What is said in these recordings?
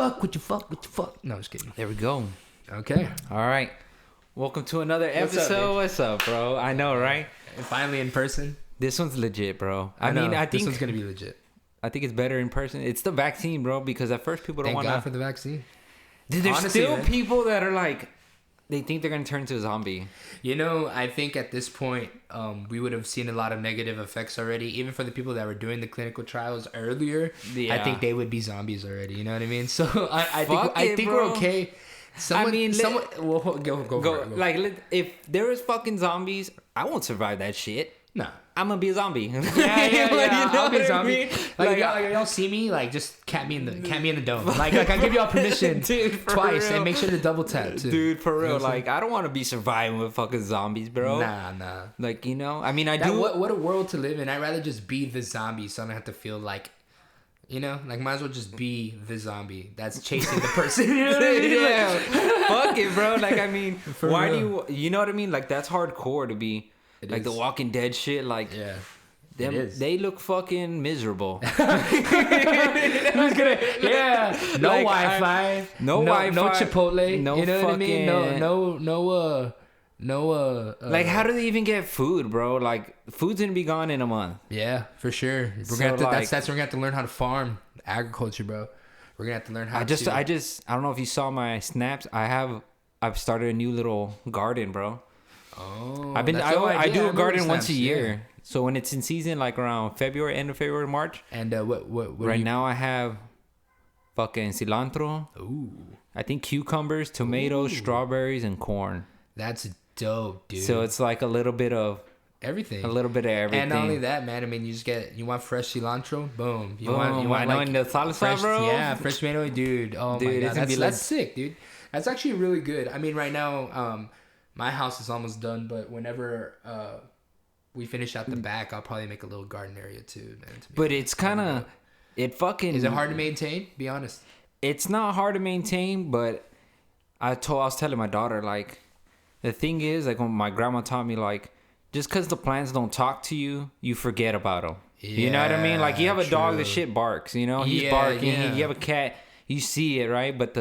fuck? Would you fuck? Would you fuck? No, just kidding. There we go. Okay. All right. Welcome to another episode. What's up, bro? I know, right? And finally in person. This one's legit, bro. I think this one's gonna be legit. I think it's better in person. It's the vaccine, bro, because at first people don't want to. Thank God for the vaccine. Dude, there's honestly, still people that are like, they think they're gonna turn into a zombie. You know, I think at this point, we would have seen a lot of negative effects already. Even for the people that were doing the clinical trials earlier, I think they would be zombies already. You know what I mean? So I think we're okay. Go. Like, if there is fucking zombies, I won't survive that shit. No. I'm gonna be a zombie. Yeah. You know I'll be a zombie. I mean? Like y'all see me, like just cat me in the dome. Like I give y'all permission twice and make sure to double tap too. Dude, for real. Like I don't want to be surviving with fucking zombies, bro. Nah. Like, you know, I mean, I do. What a world to live in. I'd rather just be the zombie, so I don't have to feel like, you know, like might as well just be the zombie that's chasing the person. You know what I mean? Yeah. Fuck it, bro. Like, I mean, why real. do you know what I mean? Like that's hardcore to be. It like is. The Walking Dead shit, like they look fucking miserable. Who's gonna? Yeah, no like, Wi-Fi, no Wi-Fi, no Chipotle. No, you know fucking, what I mean? No. Like, how do they even get food, bro? Like, food's gonna be gone in a month. Yeah, for sure. We're gonna have to, that's we're gonna have to learn how to farm agriculture, bro. We're gonna have to learn how. I don't know if you saw my snaps. I've started a new little garden, bro. Oh, I do a garden once a year. Yeah. So when it's in season, like around February, end of February, March. And what right now I have fucking cilantro. Ooh. I think cucumbers, tomatoes, strawberries, and corn. That's dope, dude. So it's like a little bit of everything. A little bit of everything. And not only that, man. I mean, you want fresh cilantro? Boom. You want like in the salsa, fresh, bro? Yeah, fresh tomato, dude. Oh my God, that's sick, dude. That's actually really good. I mean, right now, my house is almost done, but whenever we finish out the back, I'll probably make a little garden area too, man. But it's kind of, is it hard to maintain? Be honest. It's not hard to maintain, but I was telling my daughter, like, the thing is, like, when my grandma taught me, like, just because the plants don't talk to you, you forget about them. Yeah, you know what I mean? Like, you have a dog, the shit barks, you know? He's barking. Yeah. You have a cat, you see it, right? But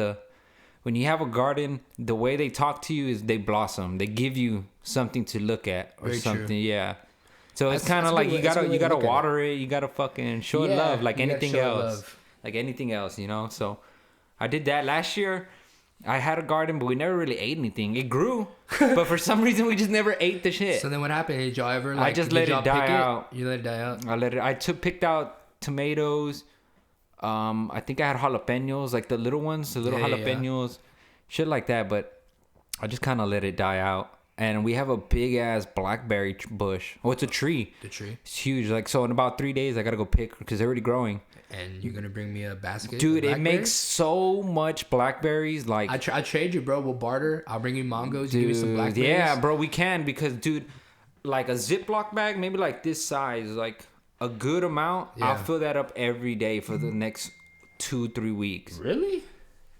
when you have a garden, the way they talk to you is they blossom. They give you something to look at or very something. True. Yeah. So it's kind of like you gotta water it. You gotta fucking show it love like anything else. Like anything else, you know. So I did that last year. I had a garden, but we never really ate anything. It grew, but for some reason we just never ate the shit. So then what happened? Did y'all ever? I just let it die out. You let it die out. I picked out tomatoes. I think I had jalapenos, like the little ones, the little jalapenos, shit like that. But I just kind of let it die out. And we have a big ass blackberry bush. Oh, it's a tree. The tree. It's huge. Like, so in about 3 days, I gotta go pick because they're already growing. And you're gonna bring me a basket, dude. It makes so much blackberries. Like, I trade you, bro. We'll barter. I'll bring you mangoes. You give me some blackberries. Yeah, bro. We can because, dude, like a Ziploc bag, maybe like this size, like a good amount. Yeah. I'll fill that up every day for the next 2-3 weeks. Really?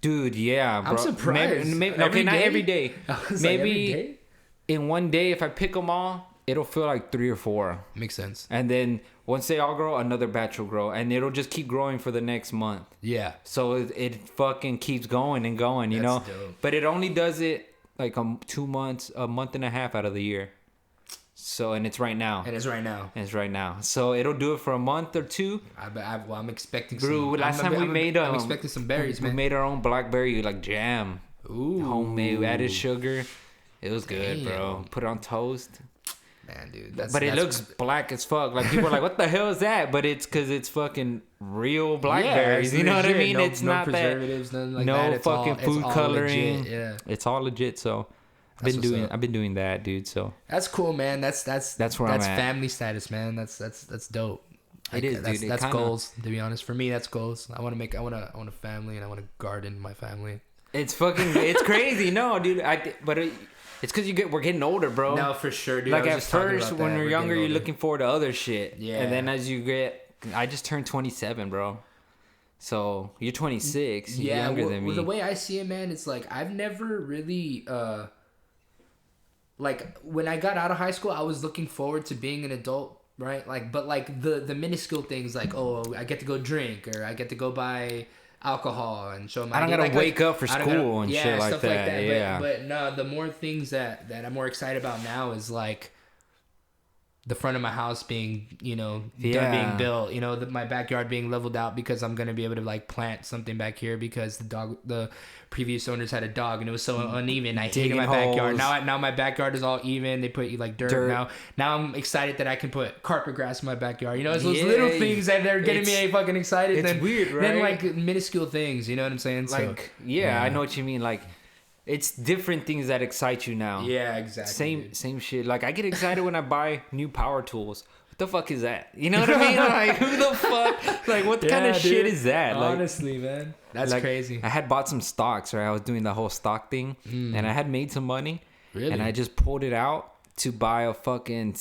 Dude, yeah, bro. I'm surprised. Maybe not every day. Maybe every day? In one day, if I pick them all, it'll feel like 3 or 4. Makes sense. And then once they all grow, another batch will grow, and it'll just keep growing for the next month. Yeah. So it fucking keeps going and going, you know. Dope. But it only does it like 2 months, a month and a half out of the year. So it's right now. So it'll do it for a month or 2. I'm expecting. Last time I'm expecting some berries, man. We made our own blackberry like jam. Ooh. Homemade. We added sugar. It was good, bro. Put it on toast. Man, dude. It looks black as fuck. Like, people are like, what the hell is that? But it's because it's fucking real blackberries. You know what I mean? It's not preservatives, that. Like no that. fucking food coloring. Legit, yeah. It's all legit. So I've been doing that, dude. So that's cool, man. That's where I'm at. That's family status, man. That's dope. It is, dude. That's goals. To be honest, for me, that's goals. I want a family, and I want to garden my family. It's crazy. No, dude. It's because we're getting older, bro. No, for sure, dude. Like, at first, when you're younger, you're looking forward to other shit. Yeah. And then as you get... I just turned 27, bro. So, you're 26. You're younger than me. The way I see it, man, it's like, I've never really... like, when I got out of high school, I was looking forward to being an adult, right? Like, but, like, the minuscule things, like, oh, I get to go drink, or I get to go buy alcohol and show them I don't gotta wake up for school and shit like stuff that. Like that. Yeah. But no, the more things that I'm more excited about now is like the front of my house being, done being built, my backyard being leveled out because I'm going to be able to like plant something back here because the previous owners had a dog and it was so uneven. I hated my backyard. Now my backyard is all even. They put like dirt. Now I'm excited that I can put carpet grass in my backyard. It's those little things that they're getting me fucking excited. It's weird, right? Then like minuscule things, you know what I'm saying? Like, I know what you mean. Like, it's different things that excite you now. Yeah, exactly. Same shit. Like, I get excited when I buy new power tools. What the fuck is that? You know what I mean? Like, who the fuck? Like, what kind of shit is that? Like, honestly, man. That's crazy. I had bought some stocks, right? I was doing the whole stock thing. And I had made some money. Really? And I just pulled it out to buy a fucking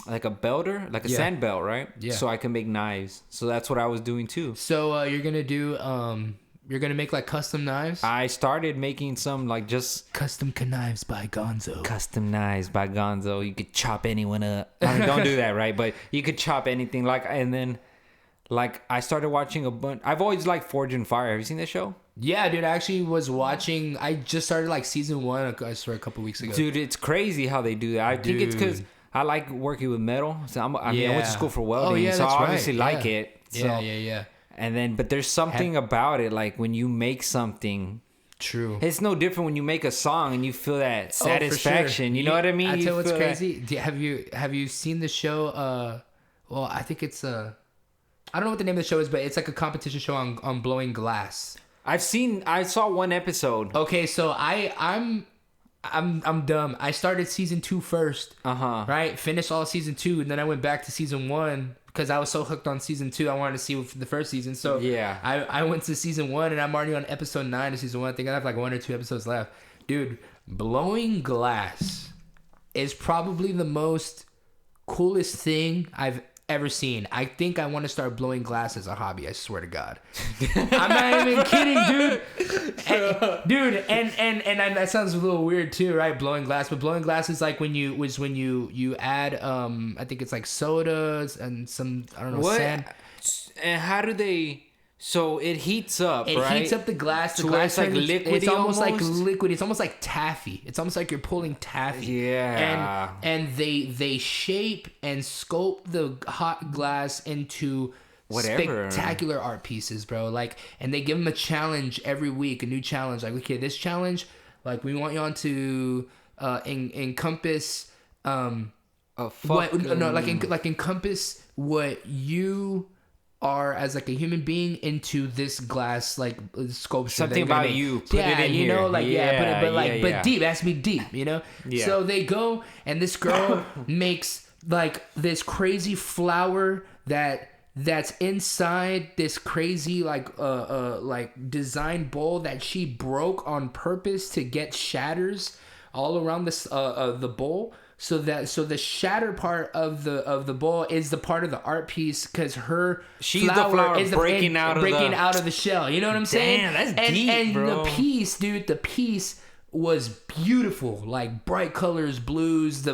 like a belter, like a sand belt, right? Yeah. So I can make knives. So that's what I was doing too. So you're going to do... You're going to make like custom knives? I started making some like just... Custom knives by Gonzo. Custom knives by Gonzo. You could chop anyone up. I mean, don't do that, right? But you could chop anything. And then I started watching a bunch... I've always liked Forge and Fire. Have you seen that show? Yeah, dude. I actually was watching... I just started like season 1, I swear, a couple weeks ago. Dude, it's crazy how they do that. I think it's because I like working with metal. So I mean, I went to school for welding. So I obviously like it. So. Yeah. And then, but there's something about it, like when you make something. True. It's no different when you make a song and you feel that satisfaction. Sure. You know what I mean? I tell you what's crazy. Have you seen the show? Well, I think it's I don't know what the name of the show is, but it's like a competition show on blowing glass. I saw one episode. Okay, so I'm dumb. I started season 2 first. Right? Finished all season 2, and then I went back to season 1. Because I was so hooked on season 2, I wanted to see the first season. So I went to season 1, and I'm already on episode 9 of season 1. I think I have like 1 or 2 episodes left. Dude, blowing glass is probably the most coolest thing I've ever seen. I think I want to start blowing glass as a hobby. I swear to God. I'm not even kidding, dude. And that sounds a little weird too, right? Blowing glass, but blowing glass is like when you add I think it's like sodas and some sand. And how do they? So it heats up, right? It heats up the glass. The glass like liquid. It's almost like liquid. It's almost like taffy. It's almost like you're pulling taffy. Yeah. And they shape and sculpt the hot glass into spectacular art pieces, bro. Like, and they give them a challenge every week, a new challenge. Like, okay, this challenge, like, we want you on to encompass encompass what you are as like a human being into this glass like sculpture. Something about you. Put it in here. But deep. It has to be deep, Yeah. So they go and this girl makes like this crazy flower that's inside this crazy like design bowl that she broke on purpose to get shatters all around this the bowl. So the shatter part of the bowl is the part of the art piece because she's the flower is breaking out of the shell. You know what I'm saying? Damn, that's deep, bro. The piece was beautiful, like bright colors, blues.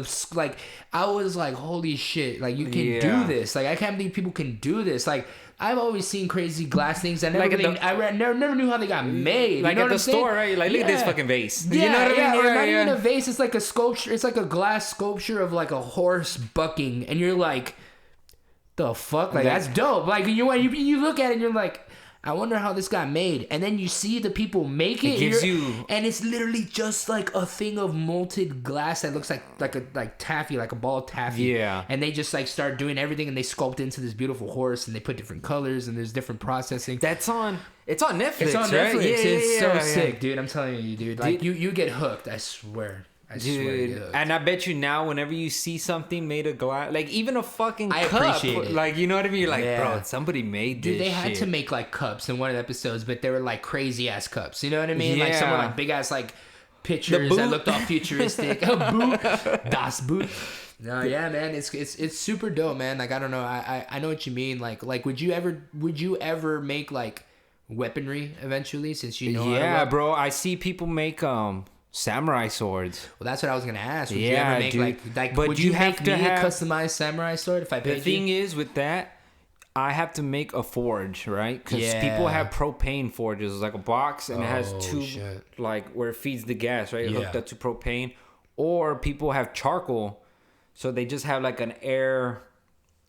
I was like, holy shit! Like, you can do this. Like, I can't believe people can do this. Like, I've always seen crazy glass things. I never knew how they got made. Like, you know at the store, right? Like, look at this fucking vase. Yeah, you know what I mean? Or not even a vase. It's like a sculpture. It's like a glass sculpture of like a horse bucking, and you're like, the fuck? Like, that's dope. Like, you look at it, and you're like, I wonder how this got made. And then you see the people make it. And it's literally just like a thing of molted glass that looks like taffy, like a ball of taffy. Yeah. And they just like start doing everything and they sculpt into this beautiful horse and they put different colors and there's different processing. It's on Netflix. It's on Netflix. Right? It's so sick, dude. I'm telling you, dude. Like, you get hooked, I swear. Dude, and I bet you now, whenever you see something made of glass, like even a fucking cup, appreciate it. Like, you know what I mean? You're like, bro, somebody made this. Dude, they had shit. to make like cups in one of the episodes, but they were like crazy ass cups. You know what I mean? Like some like big ass like pictures that looked all futuristic. A boot, das Boot. No, yeah, man, it's super dope, man. Like, I don't know, I know what you mean. Like would you ever make like weaponry eventually? Since you know, yeah, bro, I see people make samurai swords. Well, that's what I was gonna ask. Would you ever make like but would you have make me a customized samurai sword if I paid you? The thing is with that, I have to make a forge, right? Because people have propane forges. It's like a box, and it has two, like, where it feeds the gas, right? Hooked up to propane. Or people have charcoal, so they just have like an air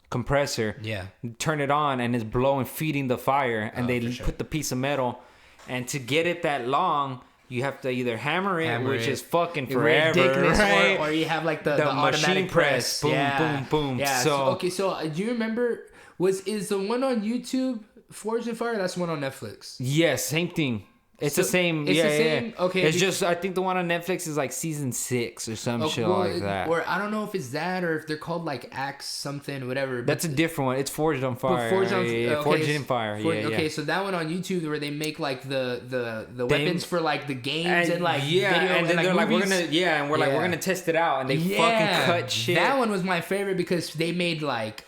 compressor. Yeah. Turn it on, and it's blowing, feeding the fire, and they put the piece of metal. And to get it that long, you have to either hammer it, which is fucking forever, right? Or you have like the automatic press. Boom, boom, boom. Yeah. So do you remember? Is the one on YouTube Forged in Fire? That's the one on Netflix. Yes, same thing. It's the same. It's the same. Okay. It's just, I think the one on Netflix is like season 6 or some shit like that. Or I don't know if it's that or if they're called like Axe something, whatever. That's a different one. It's Forged on Fire. Forged in Fire. Okay, so that one on YouTube where they make like the weapons for like the games and like video and then they're like, we're gonna test it out, and they fucking cut shit. That one was my favorite because they made like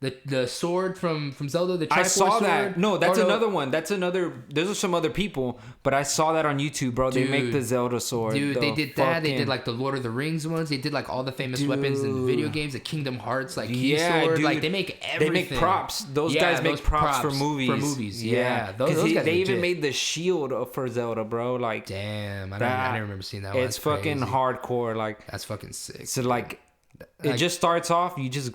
the sword from Zelda, the Triforce. I saw that. No, that's another one. That's another. Those are some other people, but I saw that on YouTube, bro. They make the Zelda sword. Dude, they did that. They did like the Lord of the Rings ones. They did like all the famous weapons in video games, the Kingdom Hearts, like key sword. Like they make everything. They make props. Those guys make props for movies. For movies, yeah. Those guys they even made the shield for Zelda, bro. Like, damn, I didn't remember seeing that one. It's fucking hardcore. Like, that's fucking sick. So like. It just starts off. You just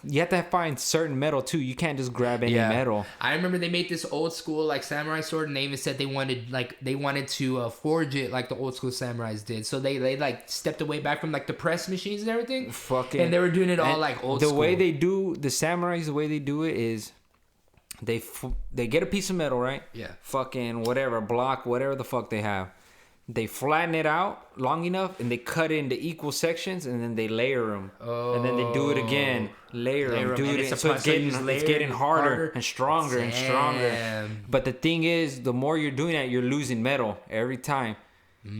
you have to find certain metal too. You can't just grab any metal. I remember they made this old school like samurai sword, and they even said they wanted to forge it like the old school samurais did. So they like stepped away back from like the press machines and everything. And they were doing it all like old school. The way they do the samurais, the way they do it is they get a piece of metal, right? Yeah. Fucking whatever block, whatever the fuck they have. They flatten it out long enough, and they cut it into equal sections, and then they layer them. And then they do it again, layer them, do it. So it's getting harder and stronger and stronger. But the thing is, the more you're doing that, you're losing metal every time.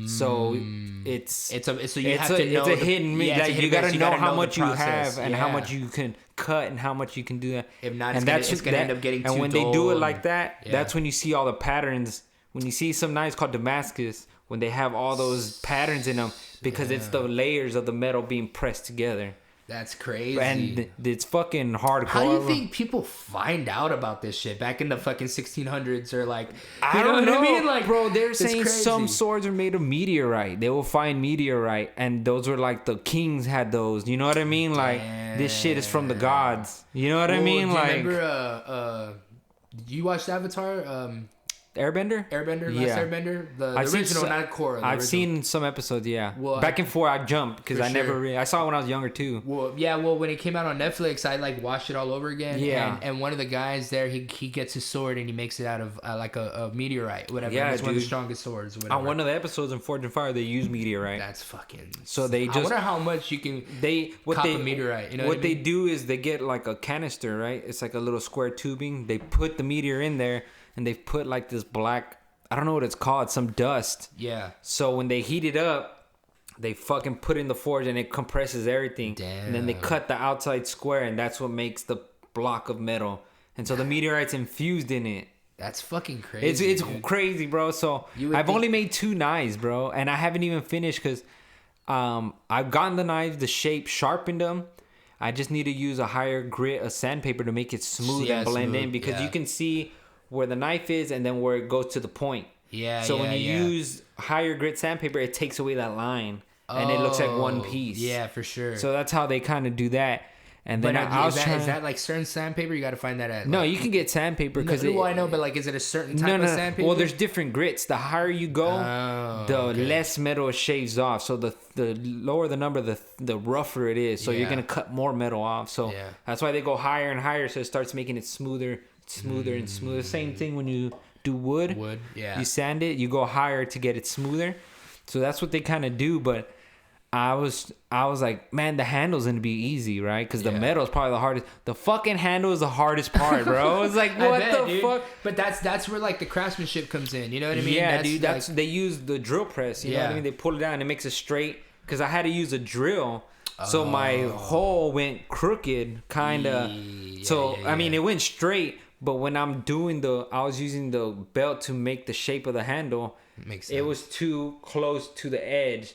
So it's a hit and miss. Like, you gotta know how much you have and how much you can cut and how much you can do that. If not, it's gonna end up getting too dull. And when they do it like that, that's when you see all the patterns. When you see some knives called Damascus, when they have all those patterns in them, because it's the layers of the metal being pressed together. That's crazy. And it's fucking hardcore. How do you think people find out about this shit back in the fucking 1600s or like... I don't know. What I mean? Like, bro, they're saying some swords are made of meteorite. They will find meteorite, and those were like the kings had those. You know what I mean? Like, this shit is from the gods. You know what I mean? Do you remember... you watched Avatar? Airbender? Last Airbender? The original, not Korra. I've seen some episodes, Well, back and forth, I jumped because I never I saw it when I was younger too. Well, when it came out on Netflix, I like watched it all over again. Yeah. And one of the guys there, he gets his sword and he makes it out of like a meteorite, whatever. Yeah, it's one of the strongest swords. Whatever. On one of the episodes in Forged in Fire, they use meteorite. That's fucking... So they just... I wonder how much you can cop a meteorite. You know what they do is they get like a canister, right? It's like a little square tubing. They put the meteor in there, and they've put like this black... I don't know what it's called, some dust. Yeah. So when they heat it up, they fucking put in the forge and it compresses everything. Damn. And then they cut the outside square, and that's what makes the block of metal. And so the meteorite's infused in it. That's fucking crazy. It's crazy, bro. So I've only made 2 knives, bro, and I haven't even finished because I've gotten the knives, the shape, sharpened them. I just need to use a higher grit of sandpaper to make it smooth and blend in, because you can see where the knife is and then where it goes to the point. So when you use higher grit sandpaper, it takes away that line and it looks like one piece. Yeah, for sure. So that's how they kind of do that. And then is that like certain sandpaper? You got to find that at. No, you can get sandpaper because. I know, but like, is it a certain type of sandpaper? Well, there's different grits. The higher you go, less metal shaves off. So the lower the number, the rougher it is. So you're gonna cut more metal off. So that's why they go higher and higher. So it starts making it smoother and smoother. Same thing when you do wood. You sand it. You go higher to get it smoother. So that's what they kind of do, but. I was like, man, the handle's gonna be easy, right? Because the metal's probably the hardest. The fucking handle is the hardest part, bro. I was like, what the fuck? But that's where like the craftsmanship comes in. You know what I mean? Yeah, dude. They use the drill press. You know what I mean? They pull it down and it makes it straight. Because I had to use a drill, so my hole went crooked, kind of. I mean, it went straight. But when I'm doing I was using the belt to make the shape of the handle. Makes sense. It was too close to the edge.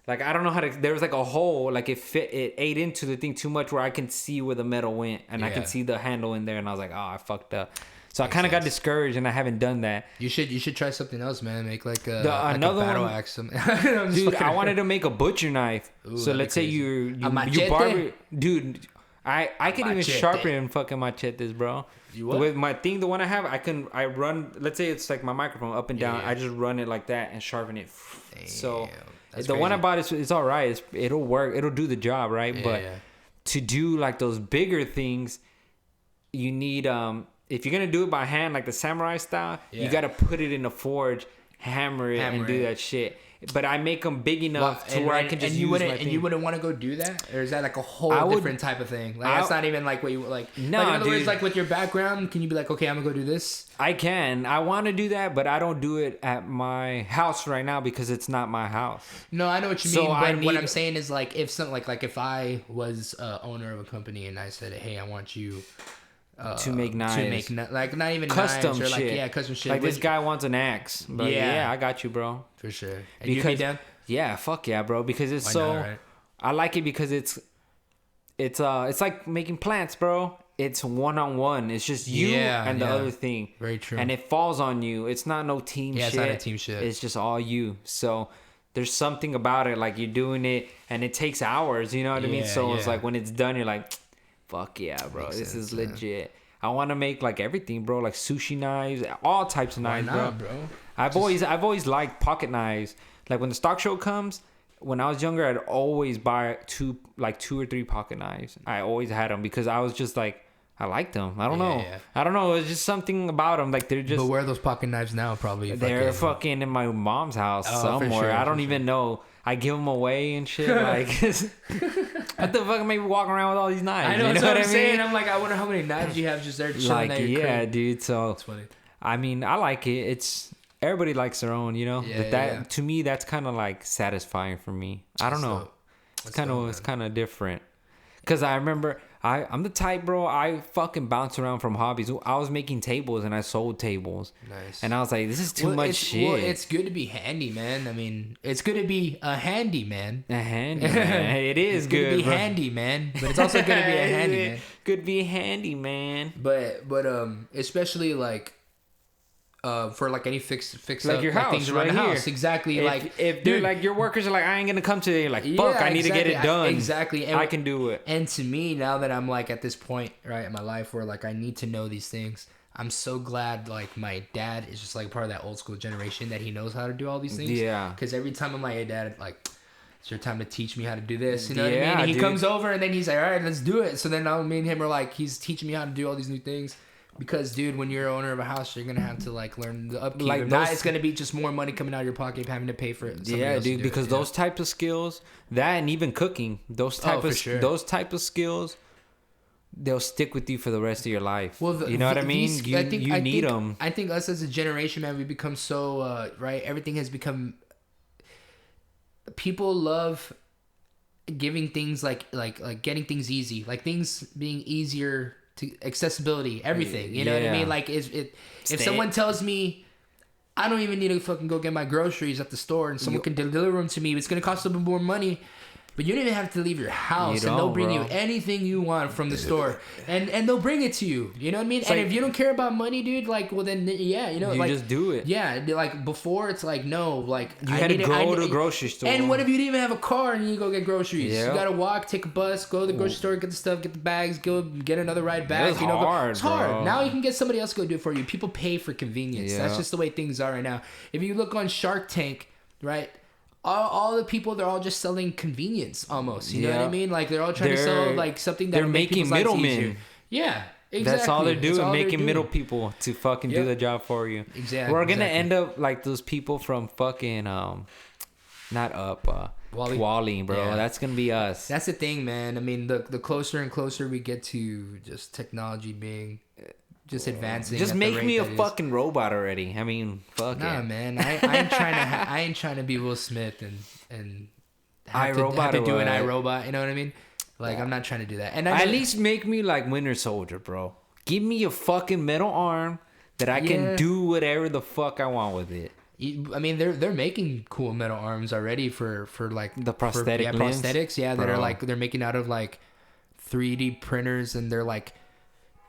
Like, I don't know how to. There was like a hole, like it ate into the thing too much where I can see where the metal went, and I can see the handle in there, and I was like, oh, I fucked up. So I kind of got discouraged, and I haven't done that. You should try something else, man. Make like another battle axe. Dude, I wanted to make a butcher knife. Ooh, so let's say you barber, dude. I can even sharpen fucking machetes, bro. You what? With my thing, the one I have, I run. Let's say it's like my microphone up and down. I just run it like that and sharpen it. Damn, so the crazy. One I bought is all right. It'll work. It'll do the job, right? But to do like those bigger things, you need if you're gonna do it by hand, like the samurai style, you gotta put it in the forge, hammer it, and do that shit. But I make them big enough to where I can just use my thing. And you wouldn't want to go do that? Or is that like a whole different type of thing? Like, that's not even like what you like. No, like, in other words, like with your background, can you be like, okay, I'm going to go do this? I can. I want to do that, but I don't do it at my house right now because it's not my house. No, I know what you mean. But what I'm saying is like if something like if I was owner of a company and I said, hey, I want you... to make knives. Like not even custom knives, or shit. Like, custom shit. Like this guy wants an axe. But I got you, bro. For sure. And because, you be down? Yeah, fuck yeah, bro. Because it's I like it because it's like making plants, bro. It's one-on-one. It's just you and the other thing. Very true. And it falls on you. It's not no team shit. Yeah, it's not a team shit. It's just all you. So there's something about it. Like you're doing it and it takes hours. You know what I mean? So it's like when it's done, you're like, fuck yeah, bro. This is legit. I want to make like everything, bro. Like sushi knives, all types of knives, bro. I've always liked pocket knives. Like when the stock show comes, when I was younger, I'd always buy two or three pocket knives. I always had them because I was just like, I liked them. I don't know. Yeah. I don't know. It's just something about them. Like they're just. But where are those pocket knives now? Probably. They're fucking in my mom's house somewhere. Sure, I don't even know. I give them away and shit. Like, what the fuck am I walking around with all these knives? I know, that's what I'm saying. I'm like, I wonder how many knives you have just there chilling like, at your crib. Dude. So, that's funny. I mean, I like it. It's everybody likes their own, you know. But that to me, that's kind of like satisfying for me. I don't know. It's kind of different. Cause I remember I'm the type, bro. I fucking bounce around from hobbies. I was making tables and I sold tables. Nice. And I was like, this is too much shit. Well, it's good to be handy, man. I mean, it's good to be a handy man. A handy man. It is good to be handy, man. But it's also good to be a handy man. Good to be a handy man. But especially like. For like any fix like up, your house, things around right the here. House, exactly. If dude, like your workers are like, I ain't gonna come today. Like, fuck, I need to get it done. Exactly, and I can do it. And to me, now that I'm like at this point, right, in my life where like I need to know these things, I'm so glad like my dad is just like part of that old school generation that he knows how to do all these things. Yeah. Because every time I'm like, hey, dad, like, it's your time to teach me how to do this. You know what I mean? And he comes over and then he's like, all right, let's do it. So then now me and him are like, he's teaching me how to do all these new things. Because, dude, when you're owner of a house, you're gonna have to like learn the upkeep. Like it's gonna be just more money coming out of your pocket, having to pay for it. Yeah, dude. Because those types of skills, that and even cooking, those type of skills, they'll stick with you for the rest of your life. Well, you know what I mean? You need them. I think us as a generation, man, we become so right. Everything has become. People love giving things like getting things easy, like things being easier. To accessibility, everything, you know what I mean? Like, if someone tells me I don't even need to fucking go get my groceries at the store and someone can deliver them to me, it's gonna cost a little bit more money, but you don't even have to leave your house, and they'll bring you anything you want from the store, and they'll bring it to you. You know what I mean? And if you don't care about money, dude, like, well then you know, you like, just do it. Yeah, like before it's like no, like you had to go to the grocery store. And what if you didn't even have a car and you go get groceries? Yep. You gotta walk, take a bus, go to the grocery store, get the stuff, get the bags, go get another ride back. It's hard. It's hard. Now you can get somebody else to go do it for you. People pay for convenience. That's just the way things are right now. If you look on Shark Tank, right? All the people, they're all just selling convenience almost. You know what I mean? Like they're all trying to sell like something that they're making middlemen. Yeah, exactly. That's all they're doing, making middle people to fucking do the job for you. Exactly. We're gonna end up like those people from fucking not Up Wall-E, bro. Yeah. That's gonna be us. That's the thing, man. I mean, the closer and closer we get to just technology being. Just advancing. Just make me a fucking robot already. I mean, fuck it. Nah, man. I ain't trying to be Will Smith and have to do an iRobot. You know what I mean? Like I'm not trying to do that. And at least make me like Winter Soldier, bro. Give me a fucking metal arm that I can do whatever the fuck I want with it. I mean, they're making cool metal arms already for like the prosthetic limbs. Prosthetics, yeah, that are like they're making out of like 3D printers, and they're like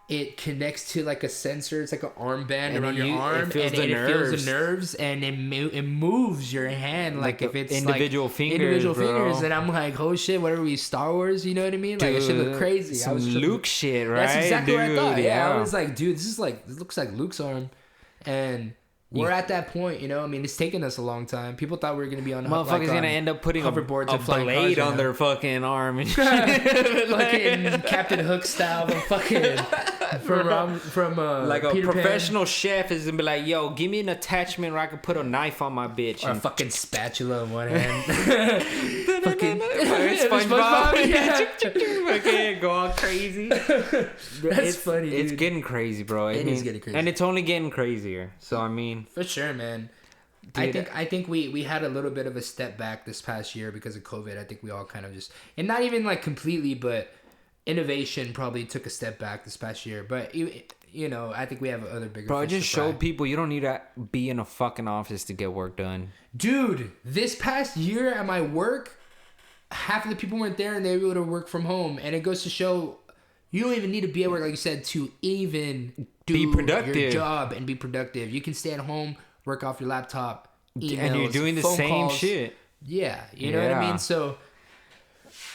it connects to like a sensor. It's like an armband around your arm, and it feels the nerves, and it moves your hand like if it's individual like fingers, fingers. And I'm like, oh shit, what are we, Star Wars? You know what I mean? Like, it should look crazy. Some Luke shit, right? That's exactly what I thought. Yeah, I was like, dude, this looks like Luke's arm, and we're at that point, you know. I mean, it's taken us a long time. People thought we were gonna be on motherfuckers gonna end up putting a blade on their fucking arm and shit. Fucking Captain Hook style, but fucking from like a Peter professional Pan. chef is gonna be like, yo, give me an attachment where I can put a knife on my bitch. Or a fucking spatula in one hand. Fucking SpongeBob. Yeah. Okay, go all crazy. That's funny, dude. It's getting crazy, bro. It is getting crazy. And it's only getting crazier. So, I mean... For sure, man. Dude, I think we had a little bit of a step back this past year because of COVID. I think we all kind of just... And not even like completely, but innovation probably took a step back this past year. But, you know, I think we have other bigger... Bro, I just showed people you don't need to be in a fucking office to get work done. Dude, this past year at my work, half of the people weren't there and they were able to work from home. And it goes to show you don't even need to be at work, like you said, to even be productive. Your job and be productive. You can stay at home, work off your laptop, emails, and you're doing the same calls. Shit. Yeah, you know what I mean? So,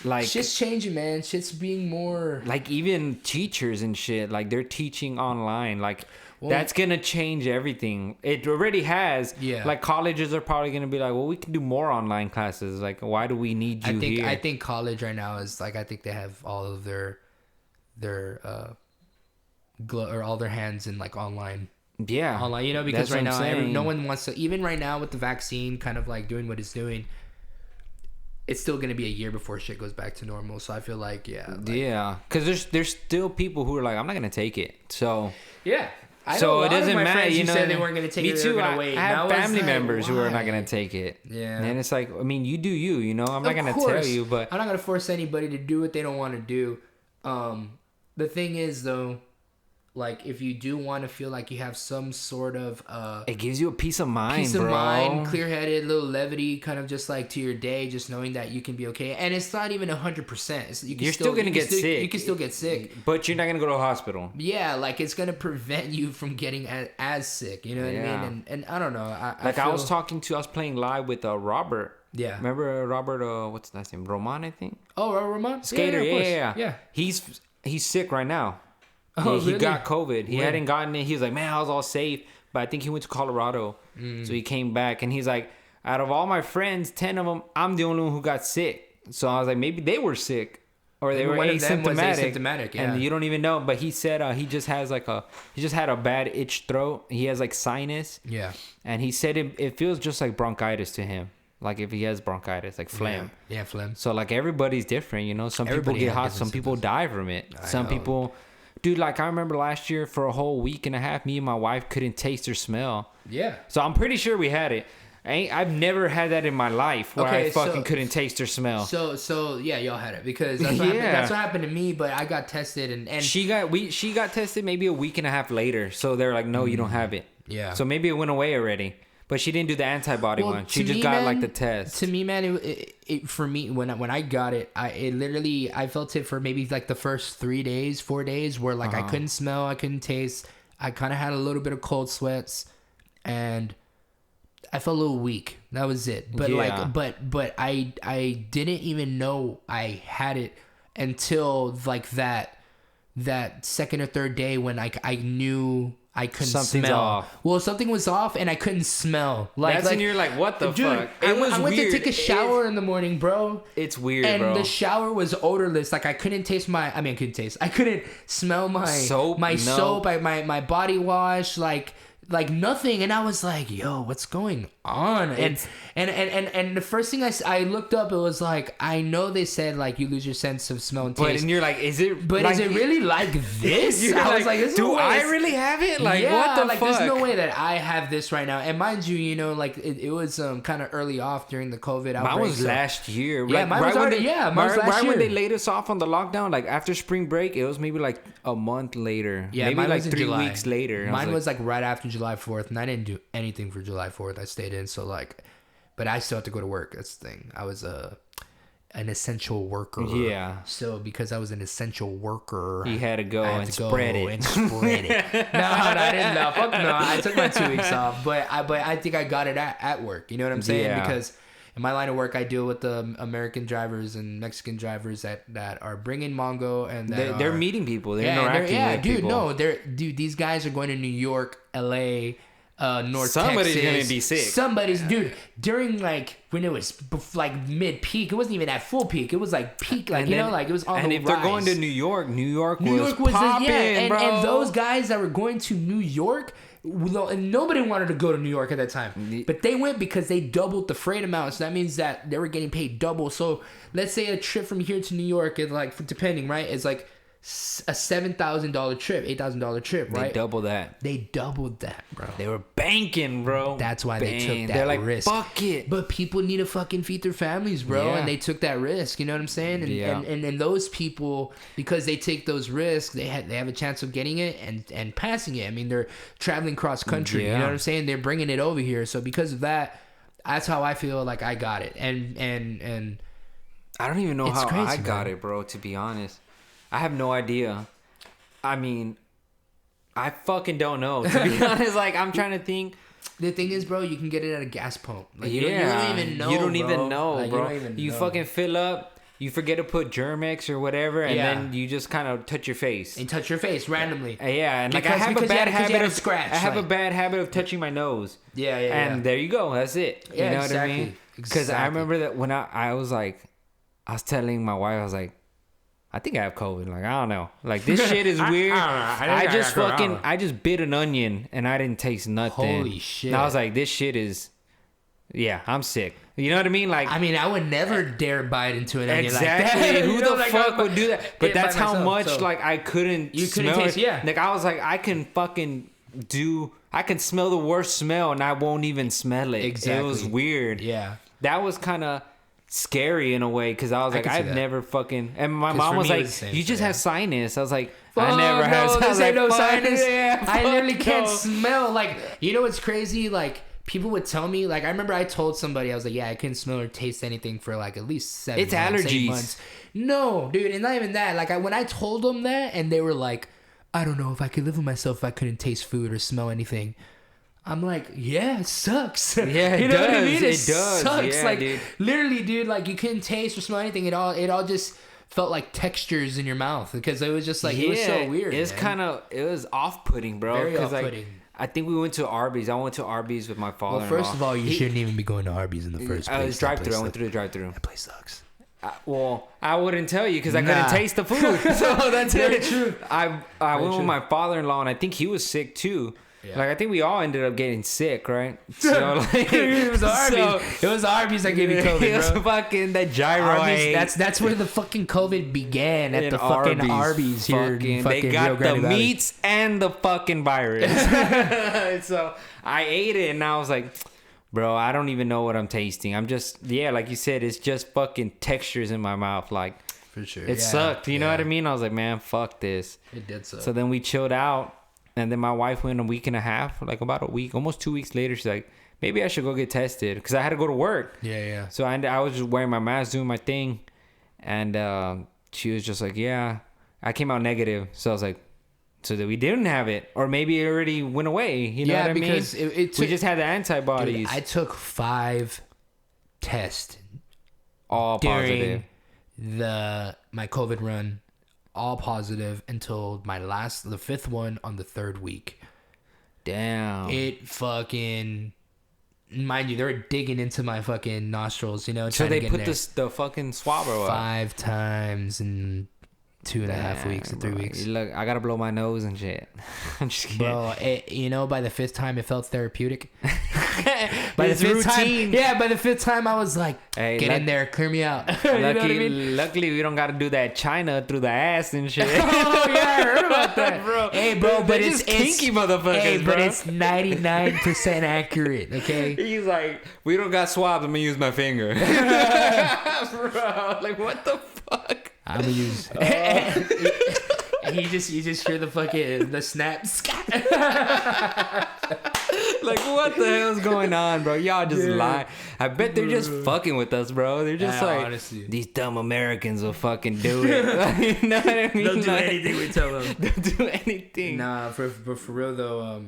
like, shit's changing, man. Shit's being more... Like, even teachers and shit, like, they're teaching online. Like, that's going to change everything. It already has. Yeah. Like, colleges are probably going to be like, well, we can do more online classes. Like, why do we need you here? I think college right now is, like, I think they have all of their or all their hands in, like, online. Yeah. Online, you know, because right now, no one wants to... Even right now with the vaccine kind of, like, doing what it's doing... It's still gonna be a year before shit goes back to normal, so I feel like because there's still people who are like, I'm not gonna take it, so yeah. So it doesn't matter, you know. Said they weren't gonna take it. Me too. I have family members who are not gonna take it. Yeah, and it's like, I mean, you do you know. I'm not gonna tell you, but I'm not gonna force anybody to do what they don't want to do. The thing is, though, like, if you do want to feel like you have some sort of it gives you a peace of mind, clear-headed, little levity, kind of just like to your day, just knowing that you can be okay. And it's not even 100%. You're still gonna get sick. You can still get sick, but you're not gonna go to a hospital. Yeah, like, it's gonna prevent you from getting as sick. You know what I mean? And I don't know. I was playing live with Robert. Yeah. Remember Robert? What's his last name? Roman, I think. Oh, Roman. Skater. Yeah. He's sick right now. Oh, he got COVID. He hadn't gotten it. He was like, man, I was all safe. But I think he went to Colorado. So he came back. And he's like, out of all my friends, 10 of them, I'm the only one who got sick. So I was like, maybe they were sick. Or they were asymptomatic. Yeah. And you don't even know. But he said he just had a bad itch throat. He has like sinus. Yeah. And he said it feels just like bronchitis to him. Like if he has bronchitis, like phlegm. Yeah, phlegm. So like everybody's different, you know. Some people get hot. Some people die from it. Some people... Dude, like, I remember last year for a whole week and a half, me and my wife couldn't taste or smell. Yeah. So I'm pretty sure we had it. I've never had that in my life where I fucking couldn't taste or smell. So yeah, y'all had it because that's what, that's what happened to me. But I got tested and she got tested maybe a week and a half later. So they're like, no, you don't have it. Yeah. So maybe it went away already. But she didn't do the antibody one. She just got like the test. To me, man, it for me when I got it, I felt it for maybe like the first 4 days where like I couldn't smell, I couldn't taste, I kind of had a little bit of cold sweats, and I felt a little weak. That was it. But but I didn't even know I had it until like that second or third day when I knew I couldn't Something's smell. Off. Well, something was off and I couldn't smell. Like, and you're like, what the fuck? I went to take a shower in the morning, bro. It's weird, and bro. And the shower was odorless. Like I couldn't smell my soap, my body wash, like nothing. And I was like, yo, what's going on? And the first thing I looked up, it was like, I know they said like you lose your sense of smell and taste. And you're like, is it really like this? I was like, do I really have it? Like, what the fuck? There's no way that I have this right now. And mind you, you know, like it was kind of early off during the COVID outbreak. Mine was last year. Yeah, like, mine was already, mine was last year. When they laid us off on the lockdown, like after spring break, it was maybe like a month later. Yeah, maybe mine like was in 3 July. weeks later. Mine was like right after July 4th, and I didn't do anything for July 4th. I stayed in, so like, but I still have to go to work. That's the thing. I was an essential worker. Yeah. So because I was an essential worker, you had to go and spread it. No, I didn't. No, fuck no. I took my 2 weeks off, but I think I got it at work. You know what I'm saying? Yeah. Because in my line of work, I deal with the American drivers and Mexican drivers that are bringing Mongo, and they're meeting people. They're interacting with people. No, these guys are going to New York, LA, North Somebody's Texas. gonna be sick. Somebody's dude during like when it was like mid peak. It wasn't even at full peak. It was like peak, like like it was on. And if they're going to New York was popping, bro. And those guys that were going to New York. And nobody wanted to go to New York at that time, but they went because they doubled the freight amount. So that means that they were getting paid double. So let's say a trip from here to New York is like, depending, right? It's like a $7,000 trip, $8,000 trip, right? They doubled that, bro. They were banking, bro. That's why they took that They're like, risk. Fuck it. But people need to fucking feed their families, bro. Yeah. And they took that risk. You know what I'm saying? And those people, because they take those risks, they have a chance of getting it and passing it. I mean, they're traveling cross country. Yeah. You know what I'm saying? They're bringing it over here. So because of that, that's how I feel like I got it. And I don't even know how crazy, I got it, bro. To be honest, I have no idea. I mean, I fucking don't know. To be honest, like I'm trying to think. The thing is, bro, you can get it at a gas pump. Like, you don't even know. You don't even know, like, bro. You fucking fill up. You forget to put Germex or whatever, and then you just kind of touch your face. And touch your face randomly. Yeah, and like I have a bad habit of scratch. I have a bad habit of touching my nose. Yeah. And there you go. That's it. Yeah, you know exactly. what I mean? Because I remember that when I was like, I was telling my wife, I was like, I think I have COVID. Like, I don't know. Like, this shit is weird. I just bit an onion and I didn't taste nothing. Holy shit. And I was like, this shit is, yeah, I'm sick. You know what I mean? Like, I mean, I would never dare bite into an onion exactly. like that. Who the fuck would do that? But that's how much, like, I couldn't smell taste, it. yeah. Like, I was like, I can smell the worst smell and I won't even smell it. Exactly. It was weird. Yeah. That was kind of scary in a way because I was like, I've never fucking. And my mom was like, you just have sinus. I was like, I never have. This ain't no sinus. Yeah, I literally can't smell. Like, you know what's crazy? Like, people would tell me, like, I remember I told somebody, I was like, yeah, I couldn't smell or taste anything for like at least 7 It's months, allergies. 8 months. No, dude, and not even that. Like, when I told them that, and they were like, I don't know if I could live with myself if I couldn't taste food or smell anything. I'm like, yeah, it sucks. Yeah, you know what I mean? It does. Sucks. Yeah, like, dude. literally, dude, like, you couldn't taste or smell anything. It all just felt like textures in your mouth because it was just like, it was so weird. It was off-putting, bro. Very off-putting. Like, I think we went to Arby's. I went to Arby's with my father. Well, first of all, you shouldn't even be going to Arby's in the first place. I was drive-through. I went through the drive-through. That place sucks. Well, I wouldn't tell you because I couldn't taste the food. So that's Very it. true. I went with my father-in-law, and I think he was sick too. Yeah. Like, I think we all ended up getting sick, right? So, like, it was Arby's. It was Arby's that gave me COVID, bro. It was fucking that gyro. That's where the fucking COVID began, at the fucking Arby's here in fucking they got Rio Grande the Valley. meats and the fucking virus. So I ate it and I was like, bro, I don't even know what I'm tasting. I'm just, like you said, it's just fucking textures in my mouth. Like, for sure. It sucked. You know what I mean? I was like, man, fuck this. It did suck. So then we chilled out. And then my wife went a week and a half, like about a week, almost 2 weeks later. She's like, maybe I should go get tested because I had to go to work. Yeah. So I was just wearing my mask, doing my thing. And she was just like, yeah, I came out negative. So I was like, so that we didn't have it. Or maybe it already went away. You know what I mean? Because it took, we just had the antibodies. Dude, I took 5 tests. All positive. During my COVID run. All positive until the 5th one on the 3rd week. Damn. It fucking, mind you, they were digging into my fucking nostrils, you know. So they put the fucking swab or what? 5 times in 2.5 weeks to 3 weeks. Look, I gotta blow my nose and shit. I'm just kidding. Bro, by the 5th time, it felt therapeutic. By the 5th time, by the 5th time, I was like, hey, get in there, clear me out. You know what I mean? Luckily, we don't gotta do that China through the ass and shit. Oh yeah, I heard about that, bro. Hey, bro, but it's kinky motherfuckers, hey, bro. But it's 99% accurate. Okay. He's like, we don't got swabs. I'm gonna use my finger. Bro, like what the fuck? I'm gonna use. And you just hear the fucking the snap. Like, what the hell's going on, bro? Y'all just lie. I bet they're just fucking with us, bro. They're just like, honestly, these dumb Americans will fucking do it. Like, you know what I mean? They'll do anything we tell them. They'll do anything. Nah, for real though.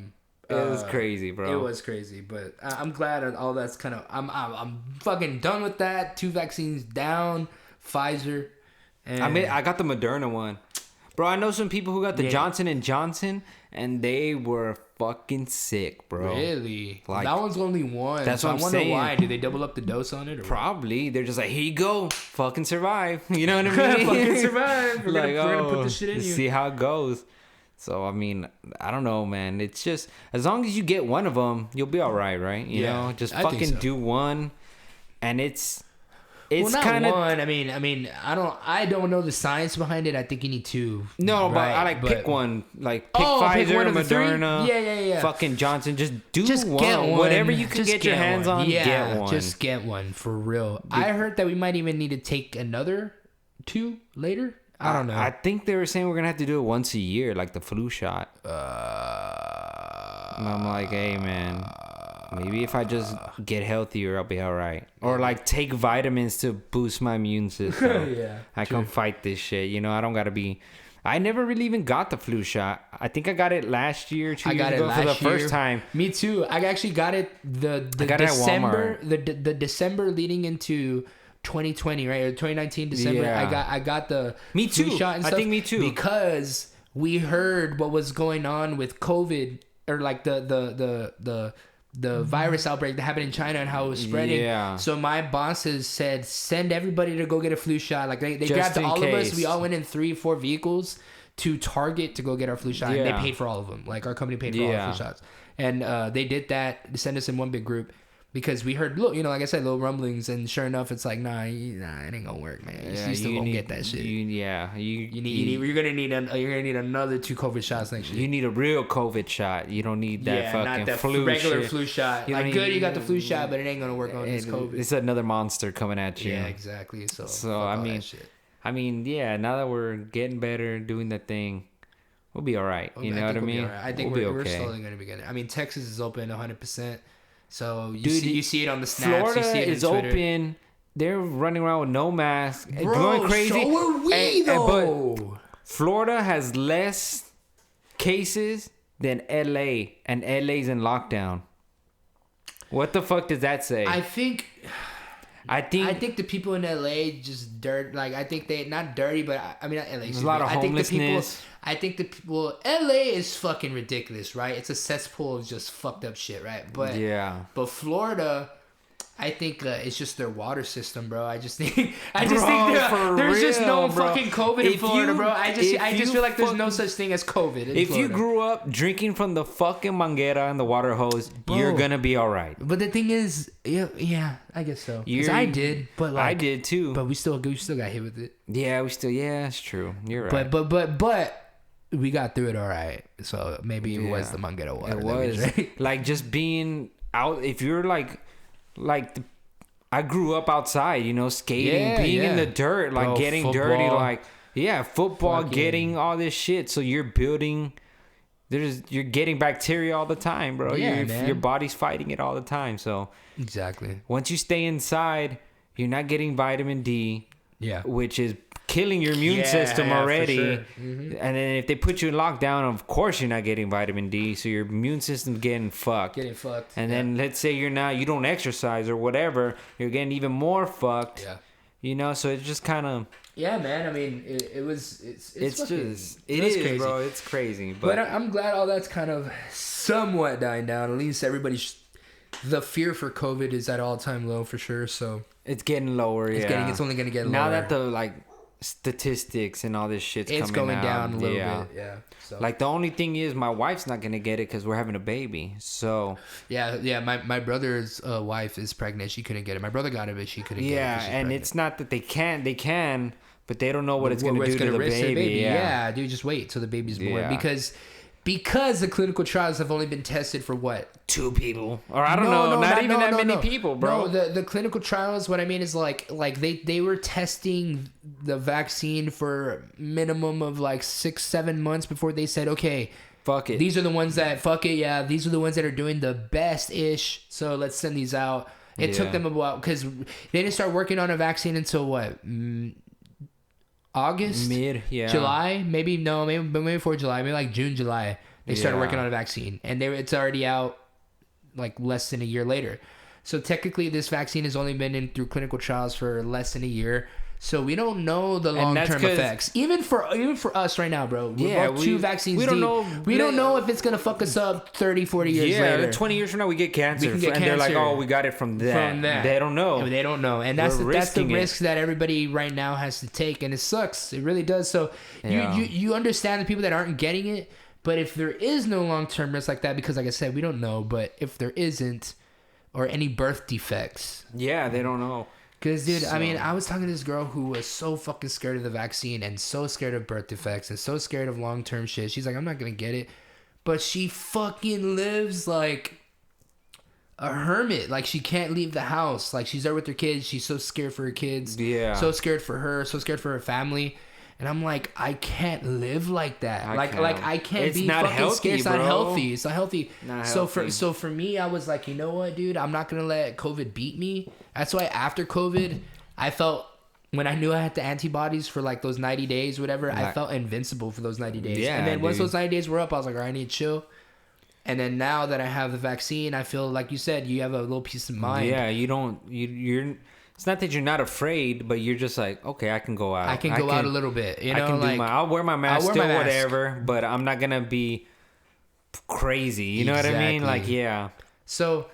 It was crazy, bro. It was crazy, but I'm glad all that's kind of. I'm fucking done with that. 2 vaccines down. Pfizer. And I got the Moderna one. Bro, I know some people who got the Johnson & Johnson, and they were fucking sick, bro. Really? Like, that one's only one. That's what I'm saying. I wonder why. Do they double up the dose on it? Or probably. What? They're just like, here you go. Fucking survive. You know what I mean? Fucking survive. We're gonna put this shit in you. See how it goes. So, I mean, I don't know, man. It's just, as long as you get one of them, you'll be all right? You know? Just fucking do one. And it's kind of one. I mean, I don't know the science behind it. I think you need 2. No, right? But I like pick one. Like pick Pfizer, Moderna, yeah. fucking Johnson. Just just one. Get one. Whatever you can get your hands on. Get one. Just get one for real. I heard that we might even need to take another 2 later. I don't know. I think they were saying we're gonna have to do it once a year, like the flu shot. And I'm like, hey, man. Maybe if I just get healthier, I'll be all right. Or like take vitamins to boost my immune system. I can fight this shit. You know, I don't gotta be. I never really even got the flu shot. I think I got it last year, 2 years ago for the first time. Me too. I actually got it the December, the December leading into 2020, right? Or 2019 December. Yeah. I got the flu shot and stuff. I think me too. Because we heard what was going on with COVID, or like the virus outbreak that happened in China and how it was spreading. Yeah. So my bosses said, send everybody to go get a flu shot. Like they grabbed all of us. We all went in 3-4 vehicles to Target to go get our flu shot. And they paid for all of them. Like our company paid for all the flu shots. And they did that. They sent us in one big group. Because we heard, like I said, little rumblings, and sure enough, it's like, nah, it ain't gonna work, man. You still gonna get that shit. You're gonna need another 2 COVID shots next year. You need a real COVID shot. You don't need that fucking not flu regular shit. Flu shot. Like, good, you got the flu shot, but it ain't gonna work on this COVID. It's another monster coming at you. Yeah, exactly. So I mean, now that we're getting better, doing that thing, we'll be all right. You know what I mean? I think we're slowly gonna be getting. I mean, Texas is open 100%. So you see it on the snaps. Florida you see it is on Twitter. open. They're running around with no mask. Bro, going crazy. So are we though. But Florida has less cases than LA, and LA's in lockdown. What the fuck does that say? I think the people in LA just dirt. Like, I think they not dirty, but I mean, not LA. There's a lot of homelessness. I think the people. LA is fucking ridiculous, right? It's a cesspool of just fucked up shit, right? But but Florida, I think it's just their water system, bro. I just think there's just no fucking COVID in Florida, bro. I just feel like there's no such thing as COVID in If Florida. you grew up drinking from the fucking manguera and the water hose, bro, you're gonna be all right. But the thing is, yeah, I guess so. Because I did, but like, I did too. But we still got hit with it. Yeah, it's true. You're right. But we got through it all right. So maybe it was the manguera water. It was like just being out. If you're like I grew up outside, you know, skating, being in the dirt, like getting football, dirty, like football, getting all this shit. So you're building. You're getting bacteria all the time, bro. Your body's fighting it all the time. So exactly. Once you stay inside, you're not getting vitamin D. Yeah. Which is killing your immune system already. For sure. Mm-hmm. And then if they put you in lockdown, of course you're not getting vitamin D, so your immune system's getting fucked. And then let's say you don't exercise or whatever, you're getting even more fucked. Yeah. You know, so it's just kind of. Yeah, man. I mean, it's crazy, bro. It's crazy. But I'm glad all that's kind of somewhat dying down. At least the fear for COVID is at all-time low for sure. So it's getting lower. It's only gonna get lower now that the statistics and all this shit's coming down a little bit. Yeah. So. Like the only thing is, my wife's not gonna get it because we're having a baby. So yeah. My brother's wife is pregnant. She couldn't get it. My brother got it, but she couldn't get it. Yeah, and pregnant. It's not that they can't. They can, but they don't know what it's gonna do to the baby. Yeah, dude, just wait till the baby's born because the clinical trials have only been tested for what? 2 people, or I don't know, not even that many people, bro. No, the clinical trials. What I mean is like they were testing the vaccine for minimum of like 6-7 months before they said, okay, fuck it. These are the ones that fuck it. Yeah, these are the ones that are doing the best ish. So let's send these out. It took them a while because they didn't start working on a vaccine until what? August, July, maybe before July, maybe like June, July. They started working on a vaccine, and it's already out like less than a year later. So technically, this vaccine has only been through clinical trials for less than a year. So we don't know the long-term effects. Even for us right now, bro. We're both 2 vaccines we don't know. We don't know if it's going to fuck us up 30, 40 years later. Yeah, 20 years from now, we get cancer. And they're like, oh, we got it from that. They don't know. Yeah, they don't know. And that's the risk that everybody right now has to take. And it sucks. It really does. So you understand the people that aren't getting it. But if there is no long-term risk like that, because like I said, we don't know. But if there isn't, or any birth defects. Yeah, they don't know. Because, dude, I mean, I was talking to this girl who was so fucking scared of the vaccine and so scared of birth defects and so scared of long-term shit. She's like, I'm not going to get it. But she fucking lives like a hermit. Like, she can't leave the house. Like, she's there with her kids. She's so scared for her kids. Yeah. So scared for her. So scared for her family. And I'm like, I can't live like that. I can't be fucking healthy, scared. It's not healthy. It's not healthy. So for me, I was like, you know what, dude? I'm not gonna let COVID beat me. That's why after COVID, I felt when I knew I had the antibodies for like those 90 days, whatever, I felt invincible for those 90 days. Yeah, and then once those 90 days were up, I was like, all right, I need to chill. And then now that I have the vaccine, I feel like you said, you have a little peace of mind. Yeah, you're. It's not that you're not afraid, but you're just like, okay, I can go out. I can go out a little bit. You know, I'll wear my mask still, whatever, but I'm not gonna be crazy. You know what I mean? Like, yeah. So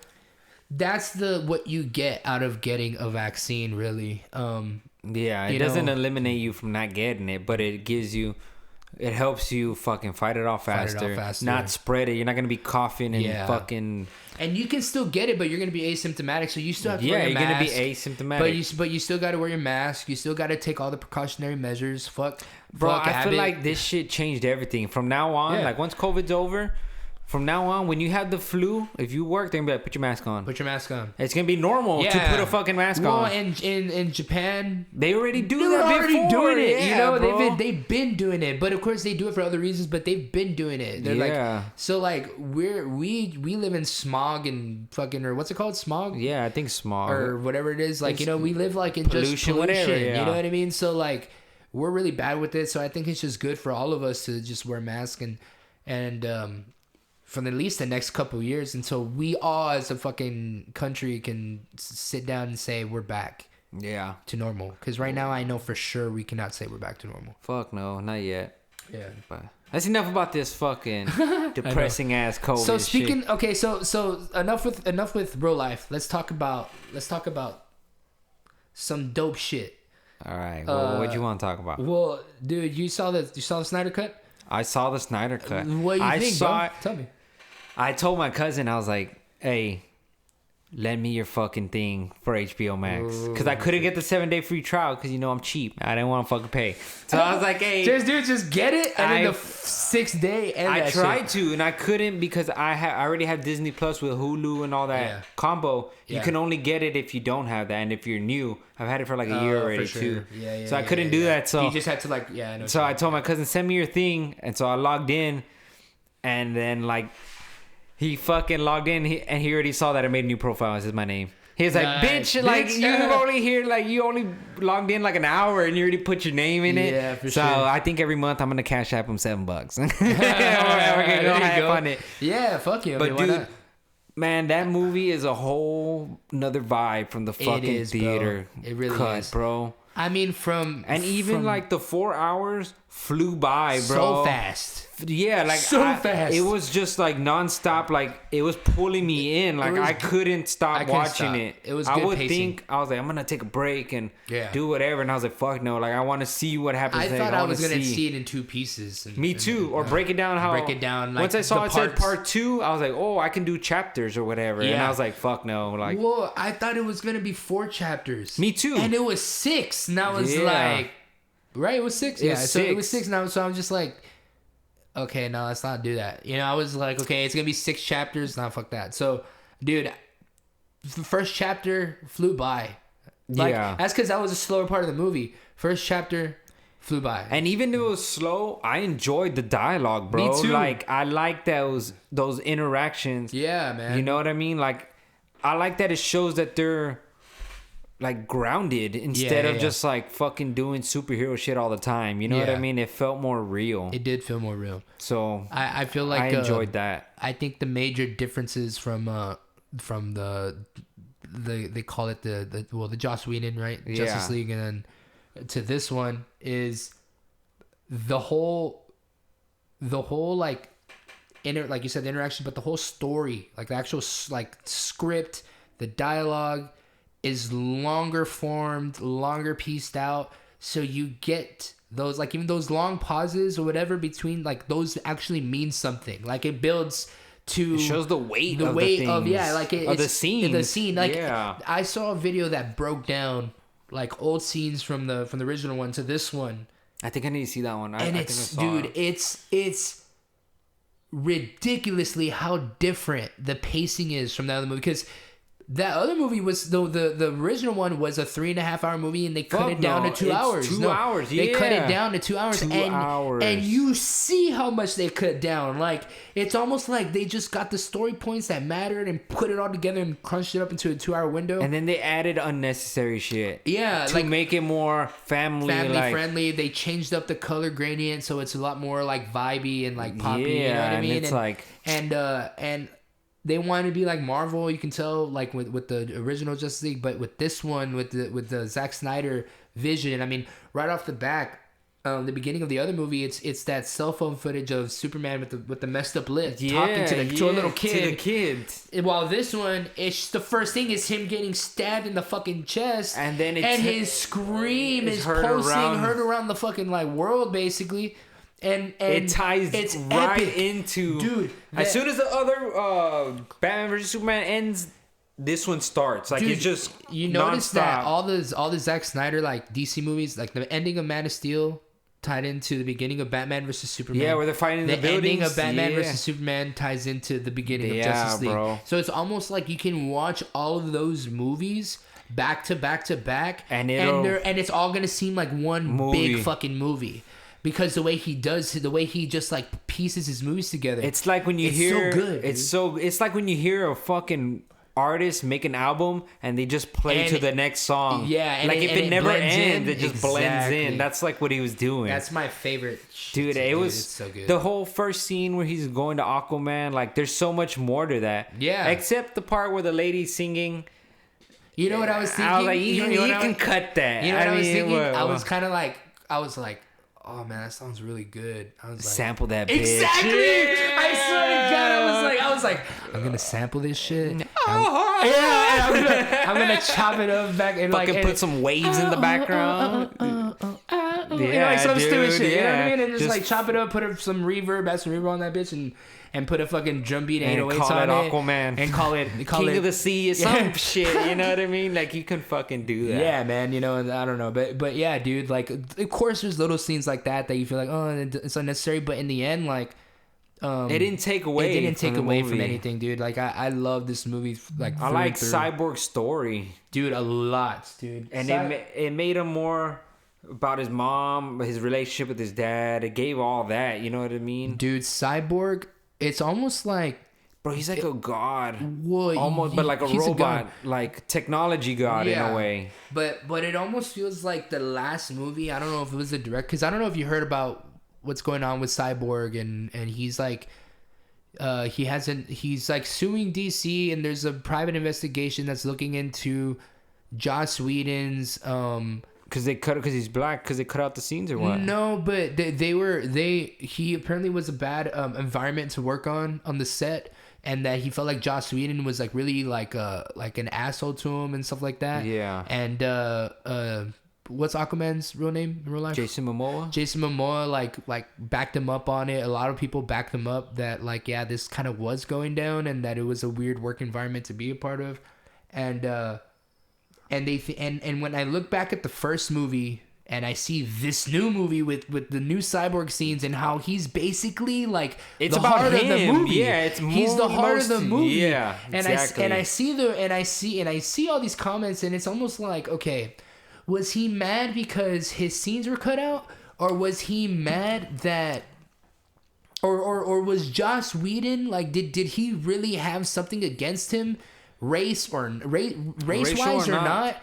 that's what you get out of getting a vaccine, really. Yeah, it doesn't eliminate you from not getting it, but it gives you. It helps you fucking fight it off faster. Not spread it. You're not going to be coughing and fucking... And you can still get it, but you're going to be asymptomatic, so you still have to wear your mask. Yeah, you're going to be asymptomatic. But you still got to wear your mask. You still got to take all the precautionary measures. Bro, I feel like this shit changed everything. From now on, like once COVID's over... From now on, when you have the flu, if you work, they're going to be like, put your mask on. Put your mask on. It's going to be normal to put a fucking mask on. Well, in Japan... They already do that before. Doing it. Yeah, you know, bro. they've been doing it. But of course, they do it for other reasons, but they've been doing it. They're like... So, like, we live in smog and fucking... Or what's it called? Smog? Yeah, I think smog. Or whatever it is. Like, you know, we live, like, in just pollution. Whatever, you know what I mean? So, like, we're really bad with it. So, I think it's just good for all of us to just wear masks and for at least the next couple of years until we all as a fucking country can sit down and say we're back to normal. Because right now I know for sure we cannot say we're back to normal. Fuck no, not yet. Yeah. But that's enough about this fucking depressing ass COVID so speaking shit. Okay, so enough with real life. Let's talk about some dope shit. All right. Well, what do you want to talk about? Well, dude, you saw the Snyder Cut? I saw the Snyder Cut. What do you think, bro? Tell me. I told my cousin, I was like, hey, lend me your fucking thing for HBO Max. Because I couldn't get the 7-day free trial because, you know, I'm cheap. I didn't want to fucking pay. So I was like, hey. Just get it. And then the 6th day. I tried to, and I couldn't because I already have Disney Plus with Hulu and all that combo. You can only get it if you don't have that. And if you're new, I've had it for like a year already, too. So I couldn't do that. So you just had to, like, I know. So I told my cousin, send me your thing. And so I logged in. And then, like... He fucking logged in and he already saw that I made a new profile. This is my name. He was like, bitch, like you only logged in like an hour and you already put your name in it. Yeah, for sure. So I think every month I'm going to cash app him $7. We're going to go have on it. Yeah, fuck you. But dude, man, that movie is a whole nother vibe from the fucking theater. Bro. It really cut, is. Bro. I mean, like the 4 hours flew by, bro. So fast. Yeah, like fast. It was just like nonstop. Like it was pulling me in. Like I couldn't stop watching it. It was. Good pacing. I was like, I'm gonna take a break and do whatever. And I was like, fuck no. Like I want to see what happens. I thought I was gonna see it in 2 pieces. Me too. Or break it down. Like, once I saw it said part 2, I was like, oh, I can do chapters or whatever. Yeah. And I was like, fuck no. Like, well, I thought it was gonna be 4 chapters. Me too. And it was 6. And I was like, right? It was 6. So it was 6 now. So I was just like. Okay, no, let's not do that. You know, I was like, okay, it's going to be 6 chapters. Nah, fuck that. So, dude, the first chapter flew by. Like, that's because that was a slower part of the movie. First chapter Flew by. And even though it was slow, I enjoyed the dialogue, bro. Me too. Like, I like those interactions. Yeah, man. You know what I mean? Like, I like that it shows that they're like grounded instead of just like fucking doing superhero shit all the time. You know what I mean? It felt more real. It did feel more real. So I feel like I enjoyed that. I think the major differences from the they call it the Joss Whedon, right? Yeah. Justice League, and then to this one is the whole like like you said, the interaction, but the whole story, like the actual like script, the dialogue is longer formed, longer pieced out, so you get those, like, even those long pauses or whatever between, like, those actually mean something. Like, it builds to, it shows the weight of the things, like of the scene. Like, yeah. I saw a video that broke down like old scenes from the original one to this one. I think I need to see that one. And it's ridiculously how different the pacing is from the other movie, because that other movie was the original one was a 3.5 hour movie, and they cut it down to 2 hours. 2 hours. Yeah. They cut it down to 2 hours. 2 hours. And you see how much they cut down. Like, it's almost like they just got the story points that mattered and put it all together and crunched it up into a 2 hour window. And then they added unnecessary shit. Yeah, to make it more family friendly. They changed up the color gradient so it's a lot more like vibey and like poppy. Yeah, you know what I mean? And it's like, and they want to be like Marvel, you can tell, like with the original Justice League, but with this one, with the Zack Snyder vision, I mean, right off the back, the beginning of the other movie, it's that cell phone footage of Superman with the messed up lip talking to a little kid. To the kids. While this one, it's the first thing is him getting stabbed in the fucking chest, and then his scream is heard around the fucking like world, basically. And it ties right epic. into, dude. As soon as the other Batman vs Superman ends, this one starts. Like, it's just you notice non-stop. that all the Zack Snyder like DC movies, like the ending of Man of Steel tied into the beginning of Batman vs Superman. Yeah, where they're fighting in the buildings. The ending of Batman vs Superman ties into the beginning of Justice League. Bro. So it's almost like you can watch all of those movies back to back to back, and it's all gonna seem like one big fucking movie. Because the way he just like pieces his movies together, it's like when you hear, so good, it's like when you hear a fucking artist make an album and they just play to the next song. Yeah, and like if it never ends, it just blends Exactly. in. That's like what he was doing. That's my favorite, dude. It was so good. The whole first scene where he's going to Aquaman. Like, there's so much more to that. Yeah, except the part where the lady's singing. You know what I was thinking? I was like, you can cut that. You know what I was thinking? I was kind of like, oh man, that sounds really good. I was like, sample that bitch. Exactly. Yeah. I swear to God, I was like, I'm gonna sample this shit. I'm gonna chop it up back and fucking put some waves in the background. Like some stupid shit. You know what I mean? And just like chop it up, put some reverb, add some reverb on that bitch, and put a fucking drum beat 808s on it. Aquaman. And call it King of the Sea or some shit. You know what I mean? Like, you can fucking do that. Yeah, man. You know, I don't know. But yeah, dude, like, of course there's little scenes like that you feel like, oh, it's unnecessary. But in the end, like, it didn't take away from anything, dude. Like, I love this movie. Like, I like Cyborg's story. Dude, a lot, dude. And it made him more about his mom, his relationship with his dad. It gave all that. You know what I mean? Dude, Cyborg... It's almost like, bro, he's like a god, almost, but like a robot, like technology god in a way. But it almost feels like the last movie. I don't know if it was the direct, because I don't know if you heard about what's going on with Cyborg, and he's like, he's like suing DC, and there's a private investigation that's looking into Joss Whedon's because he's black, because they cut out the scenes or what? No, but he apparently was a bad environment to work on the set, and that he felt like Joss Whedon was like really like an asshole to him and stuff like that. Yeah. And what's Aquaman's real name in real life? Jason Momoa like backed him up on it. A lot of people backed him up that like, yeah, this kind of was going down, and that it was a weird work environment to be a part of. And when I look back at the first movie and I see this new movie with the new Cyborg scenes and how he's basically like it's the about heart him. of the movie. Yeah, he's the heart of the movie. Yeah, exactly. And I see all these comments, and it's almost like, okay, was he mad because his scenes were cut out? or was he mad that, or was Joss Whedon like, did he really have something against him, race wise or not?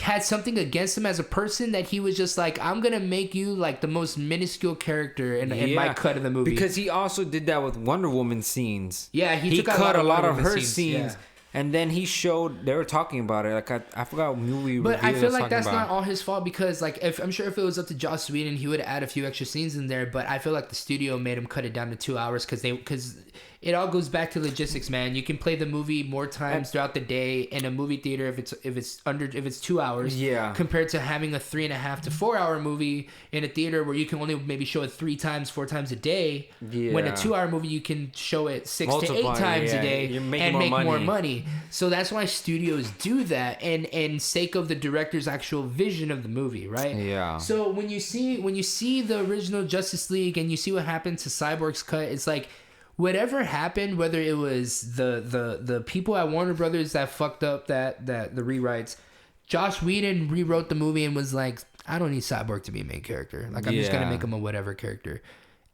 Had something against him as a person that he was just like, I'm gonna make you like the most minuscule character in my cut of the movie. Because he also did that with Wonder Woman scenes. Yeah, he cut a lot of her scenes. Yeah. And then he showed, they were talking about it. Like, I forgot what movie. But I feel like that's not all his fault, because like, I'm sure if it was up to Joss Whedon, he would add a few extra scenes in there. But I feel like the studio made him cut it down to 2 hours because it all goes back to logistics, man. You can play the movie more times throughout the day in a movie theater if it's 2 hours. Yeah. Compared to having a 3.5 to 4 hour movie in a theater where you can only maybe show it 4 times a day. Yeah. When a 2 hour movie, you can show it 6 to 8 times a day and make more money. So that's why studios do that, and sake of the director's actual vision of the movie, right? Yeah. So when you see the original Justice League and you see what happened to Cyborg's cut, it's like, whatever happened, whether it was the people at Warner Brothers that fucked up that the rewrites, Joss Whedon rewrote the movie and was like, I don't need Cyborg to be a main character. Like, I'm just gonna make him a whatever character.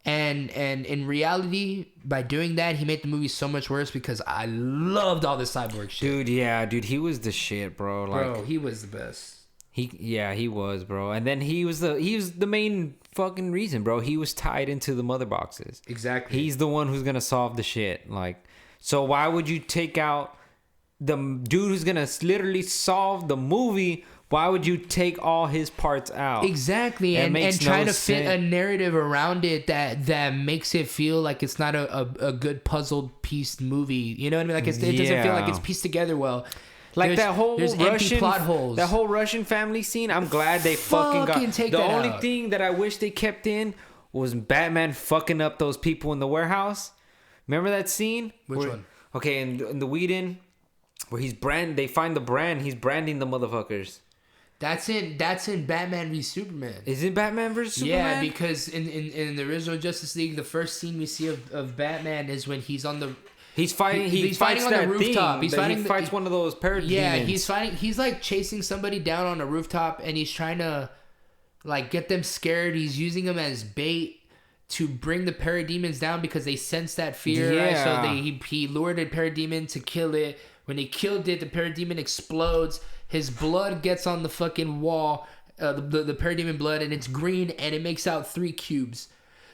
And in reality, by doing that, he made the movie so much worse, because I loved all the Cyborg shit. Dude, he was the shit, bro. Like, he was the best. He was, bro. And then he was the main fucking reason, bro. He was tied into the mother boxes. Exactly. He's the one who's gonna solve the shit. Like, so why would you take out the dude who's gonna literally solve the movie? Why would you take all his parts out? Exactly, and try to fit a narrative around it that makes it feel like it's not a good puzzled piece movie. You know what I mean? Like, it doesn't feel like it's pieced together well. Like, there's empty plot holes. That whole Russian family scene, I'm glad they fucking got. The only thing that I wish they kept in was Batman fucking up those people in the warehouse. Remember that scene? Which one? Okay, in the Whedon, where they find the brand, he's branding the motherfuckers. That's in Batman v Superman. Is it Batman vs Superman? Yeah, because in the original Justice League, the first scene we see of Batman is when he's on the... He's fighting. He fights on the rooftop. He fights one of those parademons. Yeah, he's fighting. He's like chasing somebody down on a rooftop, and he's trying to like get them scared. He's using them as bait to bring the parademons down, because they sense that fear. Yeah. Right? So he lured a parademon to kill it. When he killed it, the parademon explodes. His blood gets on the fucking wall. The parademon blood, and it's green, and it makes out 3 cubes.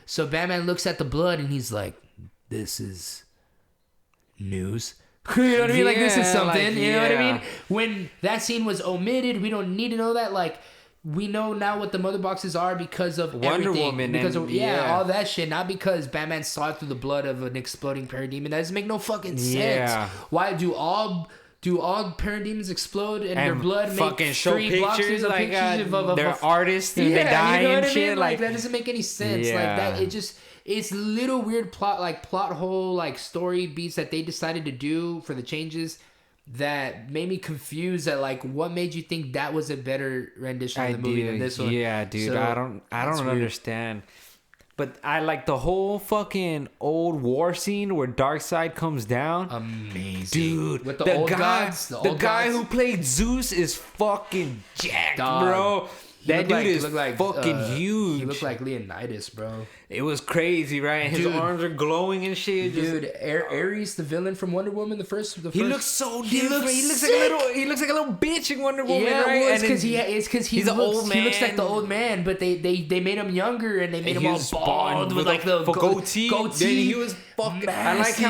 So Batman looks at the blood, and he's like, "This is news." You know what I mean? Like, this is something. You know what I mean? When that scene was omitted, we don't need to know that. Like, we know now what the mother boxes are because of Wonder Woman. Because of all that shit. Not because Batman saw it through the blood of an exploding parademon. That doesn't make no fucking sense. Yeah. Why do all parademons explode and their blood fucking show 3 pictures of like pictures of they're artists and they die and shit? Like, that doesn't make any sense. Like, that, it's little weird plot hole, like story beats that they decided to do for the changes that made me confused at like, what made you think that was a better rendition of the movie than this one? Yeah, dude. So, I don't understand. But I like the whole fucking old war scene where Darkseid comes down. Amazing. Dude. With the old gods. The guy who played Zeus is fucking jacked, bro. That dude is fucking huge. He looked like Leonidas, bro. It was crazy, right? His arms are glowing and shit. Dude, Ares, the villain from Wonder Woman, the first. He looks so different. He looks like a little bitch in Wonder Woman, right? Well, it's because he's an old man. He looks like the old man, but they made him younger and they made him all bald with like the goatee. He was fucking massive,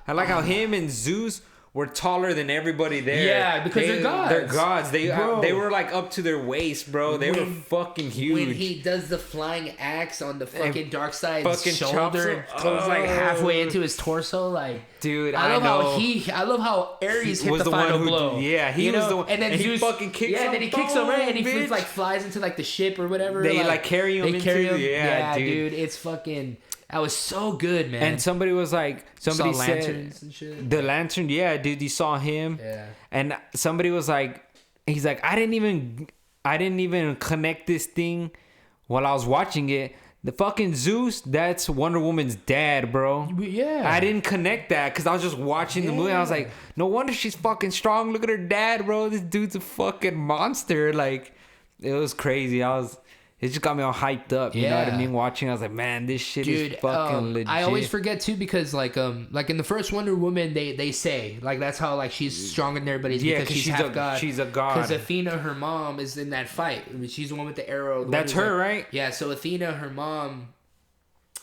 I like how him and Zeus were taller than everybody there. Yeah, because they're gods. They're gods. They were like up to their waist, bro. They were fucking huge. When he does the flying axe on the fucking Darkseid's shoulder, goes like halfway into his torso, like, dude, I love how Ares hit the final blow. Yeah, he was the one. And then Zeus fucking kicks him. Yeah, then he kicks him, right? And he like flies into like the ship or whatever. They like carry him. Yeah, dude, it's fucking. That was so good, man. And somebody said lanterns and shit. The lantern, yeah, dude, you saw him. Yeah. And somebody was like, he's like, I didn't even connect this thing while I was watching it. The fucking Zeus, that's Wonder Woman's dad, bro. Yeah. I didn't connect that because I was just watching the movie. I was like, no wonder she's fucking strong. Look at her dad, bro. This dude's a fucking monster. Like, it was crazy. it just got me all hyped up. You know what I mean? Watching, I was like, man, this shit is fucking legit. I always forget too because like in the first Wonder Woman, they say like that's how like she's stronger than everybody because she's half god. She's a god. Because Athena, her mom, is in that fight. I mean, she's the one with the arrow. That's her, right? Yeah. So Athena, her mom,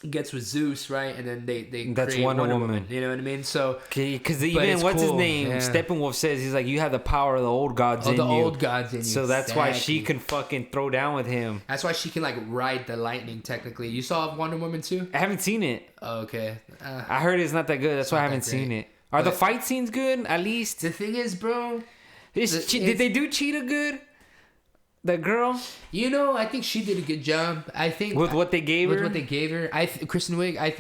gets with Zeus, right? And then they that's create Wonder Woman. You know what I mean? So because even what's his name? Yeah. Steppenwolf says he's like, you have the power of the old gods in you. Old gods in you. So that's why she can fucking throw down with him. That's why she can like ride the lightning. Technically, you saw Wonder Woman 2? I haven't seen it. Oh, okay. I heard it's not that good. That's why I haven't seen it. Are the fight scenes good? At least the thing is, bro. Did they do Cheetah good? The girl, you know, I think she did a good job. I think with what they gave her. Kristen Wiig. I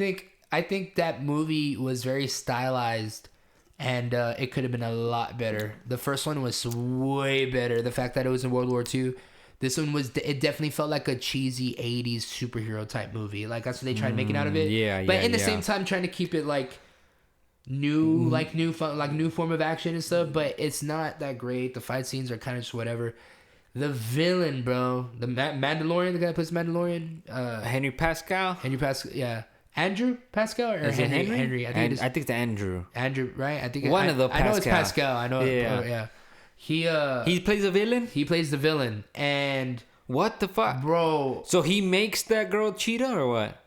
think that movie was very stylized, and it could have been a lot better. The first one was way better. The fact that it was in World War II. This one was. It definitely felt like a cheesy '80s superhero type movie. Like that's what they tried making out of it. But in the same time, trying to keep it like new, new form of action and stuff. But it's not that great. The fight scenes are kind of just whatever. The villain, bro. The Mandalorian, the guy that plays Mandalorian. Henry Pascal, yeah. Andrew Pascal or is Henry? It Henry? I think it's Andrew. Andrew, right? I think one of the Pascal. I know it's Pascal. I know. Yeah. He plays a villain. He plays the villain, and what the fuck, bro? So he makes that girl Cheetah or what?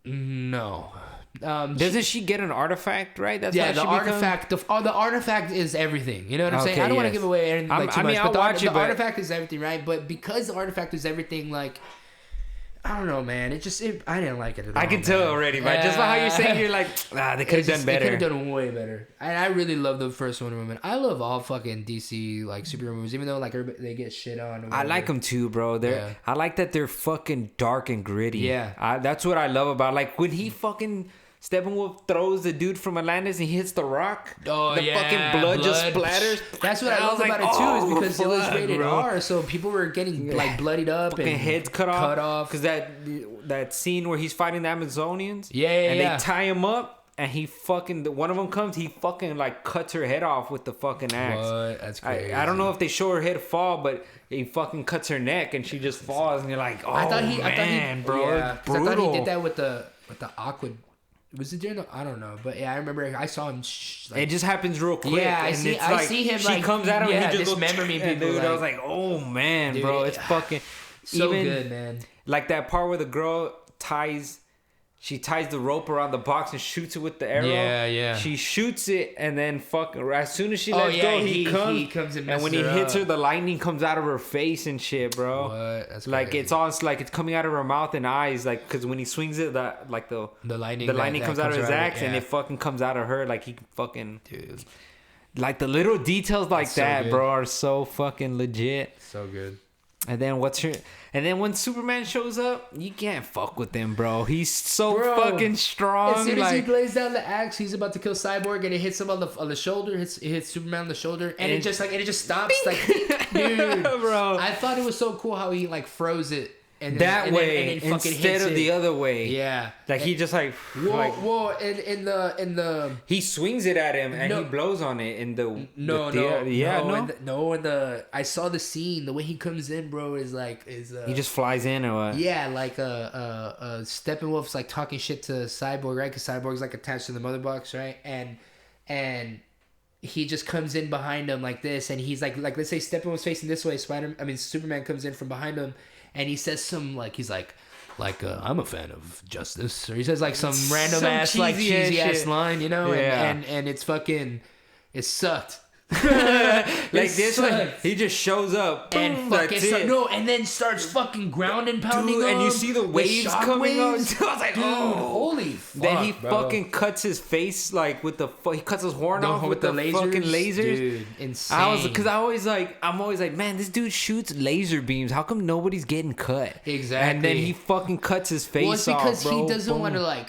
No. Doesn't she get an artifact, right? That's the artifact. The artifact is everything. You know what I'm saying? I don't want to give away anything too much. I'll watch it. The artifact is everything, right? But because the artifact is everything, like I don't know, man. I didn't like it at all. I can tell already, man. Just by how you're saying, you're like, they could have done better. They could have done way better. And I really love the first Wonder Woman. I love all fucking DC like superhero movies, even though like they get shit on. I like them too, bro. I like that they're fucking dark and gritty. Yeah, that's what I love about. Like when he fucking Steppenwolf throws the dude from Atlantis and he hits the rock. Oh, the fucking blood just splatters. That's what I love about it too, is because it was rated R, so people were getting like bloodied up and heads cut off. Because that scene where he's fighting the Amazonians. And they tie him up, and he fucking one of them comes. He fucking like cuts her head off with the fucking axe. What? That's crazy. I don't know if they show her head fall, but he fucking cuts her neck and she just falls, and you're like, oh, man, bro. Yeah, I thought he did that with the aqua. Was it during I don't know, but yeah, I remember I saw him. It just happens real quick. Yeah, I see him. She comes at him and he just dismember me, people. Dude, I was like, oh man, dude, bro, it's fucking so good, man. Like that part where the girl ties the rope around the box and shoots it with the arrow. Yeah. She shoots it and then as soon as she lets go, he comes and when he hits her, the lightning comes out of her face and shit, bro. What? That's like crazy. it's all like it's coming out of her mouth and eyes, like because when he swings it, the lightning comes out of his axe and it fucking comes out of her, like he fucking dude. Like the little details like that, bro, are so fucking legit. So good. And then when Superman shows up, you can't fuck with him, bro. He's so fucking strong. As soon as he lays down the axe, he's about to kill Cyborg, and it hits him on the shoulder. It hits Superman on the shoulder, and it just stops. Like, dude, bro. I thought it was so cool how he like froze it. And then instead of the other way. Yeah. Like he just like whoa, in the he swings it at him and he blows on it in the I saw the scene. The way he comes in, bro, is he just flies in or what? Yeah, like Steppenwolf's like talking shit to Cyborg, right? Because Cyborg's like attached to the mother box, right? And he just comes in behind him like this, and he's like let's say Steppenwolf's facing this way, Superman comes in from behind him. And he says some he's like I'm a fan of justice, or he says like some random ass cheesy ass line, you know, and it's fucking it sucked. Like this one, he just shows up and fucking and then starts fucking grounding, pounding, and you see the waves coming out. I was like, dude, holy fuck, then he bro. Fucking cuts his face like with he cuts his horn off with the fucking lasers. Dude, insane. I'm always like, man, this dude shoots laser beams. How come nobody's getting cut? Exactly. And then he fucking cuts his face off. It's because he doesn't want to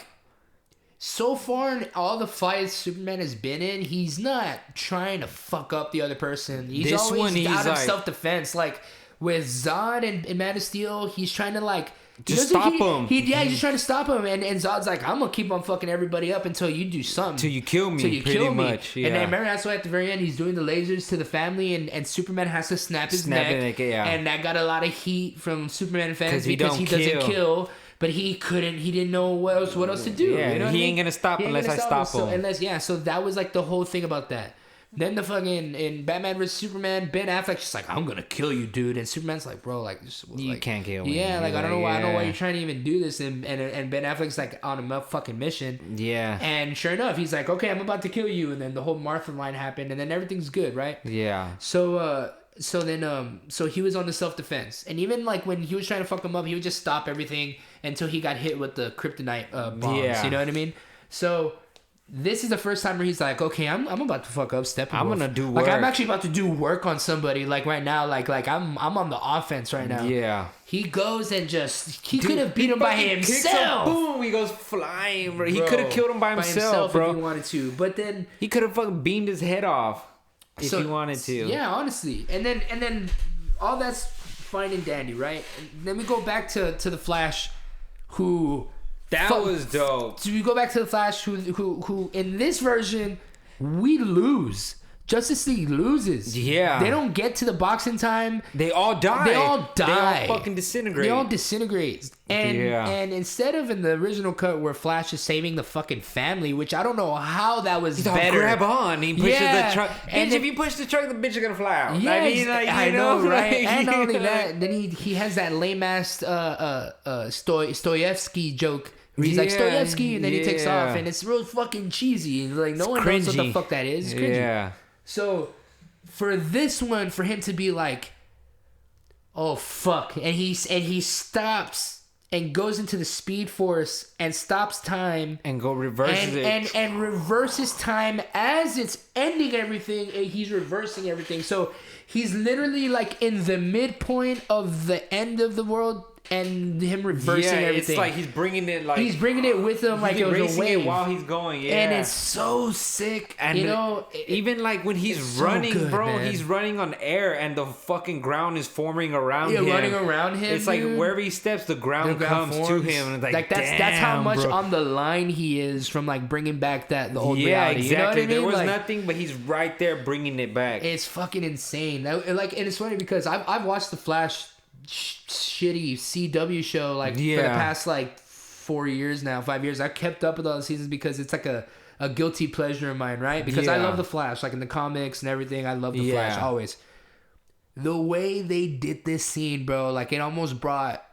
So far in all the fights Superman has been in, he's not trying to fuck up the other person. He's always out of self-defense. Like with Zod and Man of Steel, he's trying to Just stop him. He's just trying to stop him. And Zod's like, I'm going to keep on fucking everybody up until you do something. Till you kill me, pretty much. Yeah. And then remember, that's why at the very end, he's doing the lasers to the family, and Superman has to snap his neck. And that got a lot of heat from Superman fans because he doesn't kill. But he didn't know what else to do. Yeah, you know he ain't going to stop unless I stop him. So that was like the whole thing about that. Then the fucking in Batman vs Superman, Ben Affleck's just like, I'm gonna kill you, dude, and Superman's like, bro, like, you can't kill me. Yeah, like I don't know why you're trying to even do this, and Ben Affleck's like on a fucking mission. Yeah. And sure enough, he's like, okay, I'm about to kill you, and then the whole Martha line happened, and then everything's good, right? Yeah. So he was on the self-defense, and even like when he was trying to fuck him up, he would just stop everything until he got hit with the kryptonite bombs. Yeah. You know what I mean? So. This is the first time where he's like, okay, I'm about to fuck up Steppenwolf. I'm gonna do work. Like I'm actually about to do work on somebody. Like right now, like I'm on the offense right now. Yeah. He goes and he could have beat him by himself. Boom! He goes flying. Bro. He could have killed him by himself, bro. If he wanted to, but then he could have fucking beamed his head off if he wanted to. Yeah, honestly. And then all that's fine and dandy, right? And then we go back to the Flash, who. That was dope. So we go back to the Flash, who in this version we lose. Justice League loses. Yeah. They don't get to the box in time. They all die. They all fucking disintegrate. They all disintegrate. And instead of in the original cut where Flash is saving the fucking family, which I don't know how that was better. Grab on. He pushes the truck. And if you push the truck, the bitch is gonna fly out. Yeah, I know, right? And not only that, then he has that lame ass Stoyevsky joke. He's like Stoyevsky, and then he takes off, and it's real fucking cheesy. Like no one knows what the fuck that is. It's cringy. Yeah. So for this one, for him to be like, "Oh fuck," and he stops and goes into the Speed Force and stops time and reverses it and reverses time as it's ending everything. And he's reversing everything. So he's literally like in the midpoint of the end of the world. And him reversing everything. It's like he's bringing it with him like it was a wave. It while he's going, yeah. And it's so sick. And even like when he's running, so good, bro, man. He's running on air and the fucking ground is forming around him. Running around him. It's like wherever he steps, the ground comes forms. To him. And it's like that's how much on the line he is from like bringing back the old reality. Yeah, exactly. You know what I mean? There was nothing, but he's right there bringing it back. It's fucking insane. And it's funny because I've watched the Flash shitty CW show for the past like 5 years. I kept up with all the seasons because it's like a guilty pleasure of mine, right? Because I love the Flash, like in the comics and everything. I love the Flash always. The way they did this scene, bro, like it almost brought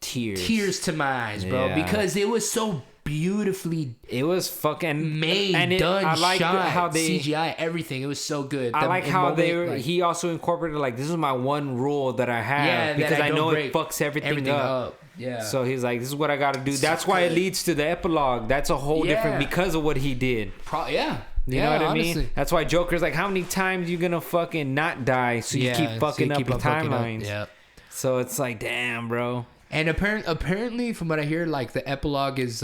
tears to my eyes, bro, because it was so beautifully. It was fucking made, and done, I like shot, how they CGI, everything. It was so good. I like how he also incorporated like, this is my one rule that I have because I know it fucks everything up. Yeah. So he's like, this is what I got to do. That's why it leads to the epilogue. That's a whole different because of what he did. You know what I mean? That's why Joker's like, how many times you gonna fucking not die so you keep fucking up your timelines? Yeah. So it's like, damn, bro. And apparently, from what I hear, like the epilogue is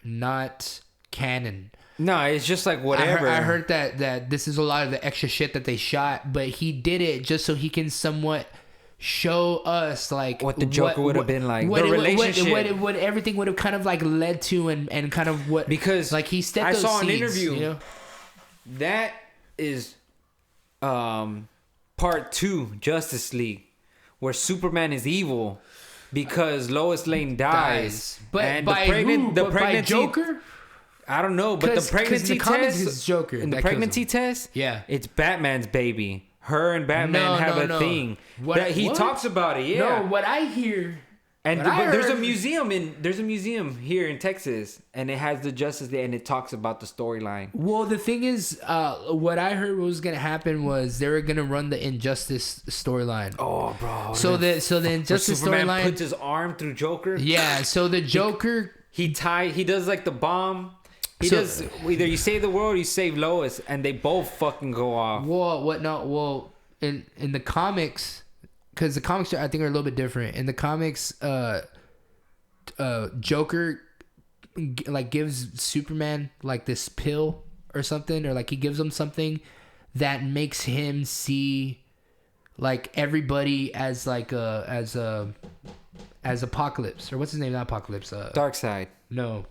not canon. No, it's just like whatever. I heard that this is a lot of the extra shit that they shot, but he did it just so he can somewhat show us like what the Joker would have been like, the relationship, what everything would have kind of like led to, and kind of what, because like he stepped. I saw an seeds, interview. You know? That is part 2, Justice League, where Superman is evil because Lois Lane dies. But and by by Joker? I don't know, but the pregnancy test is Joker. In the pregnancy test, it's Batman's baby. Her and Batman have a thing. He talks about it. Yeah. No, what I hear. And there's a museum here in Texas, and it has the Justice League, and it talks about the storyline. Well, the thing is, what I heard was gonna happen was they were gonna run the Injustice storyline. Oh, bro! So the Injustice storyline puts his arm through Joker. Yeah. So the Joker he does like the bomb. He does either you save the world or you save Lois, and they both fucking go off. Well, in the comics. Because the comics, I think, are a little bit different. In the comics, Joker like gives Superman like this pill or something, or like he gives him something that makes him see like everybody as like as Apocalypse, or what's his name? Not Apocalypse. Darkseid. No.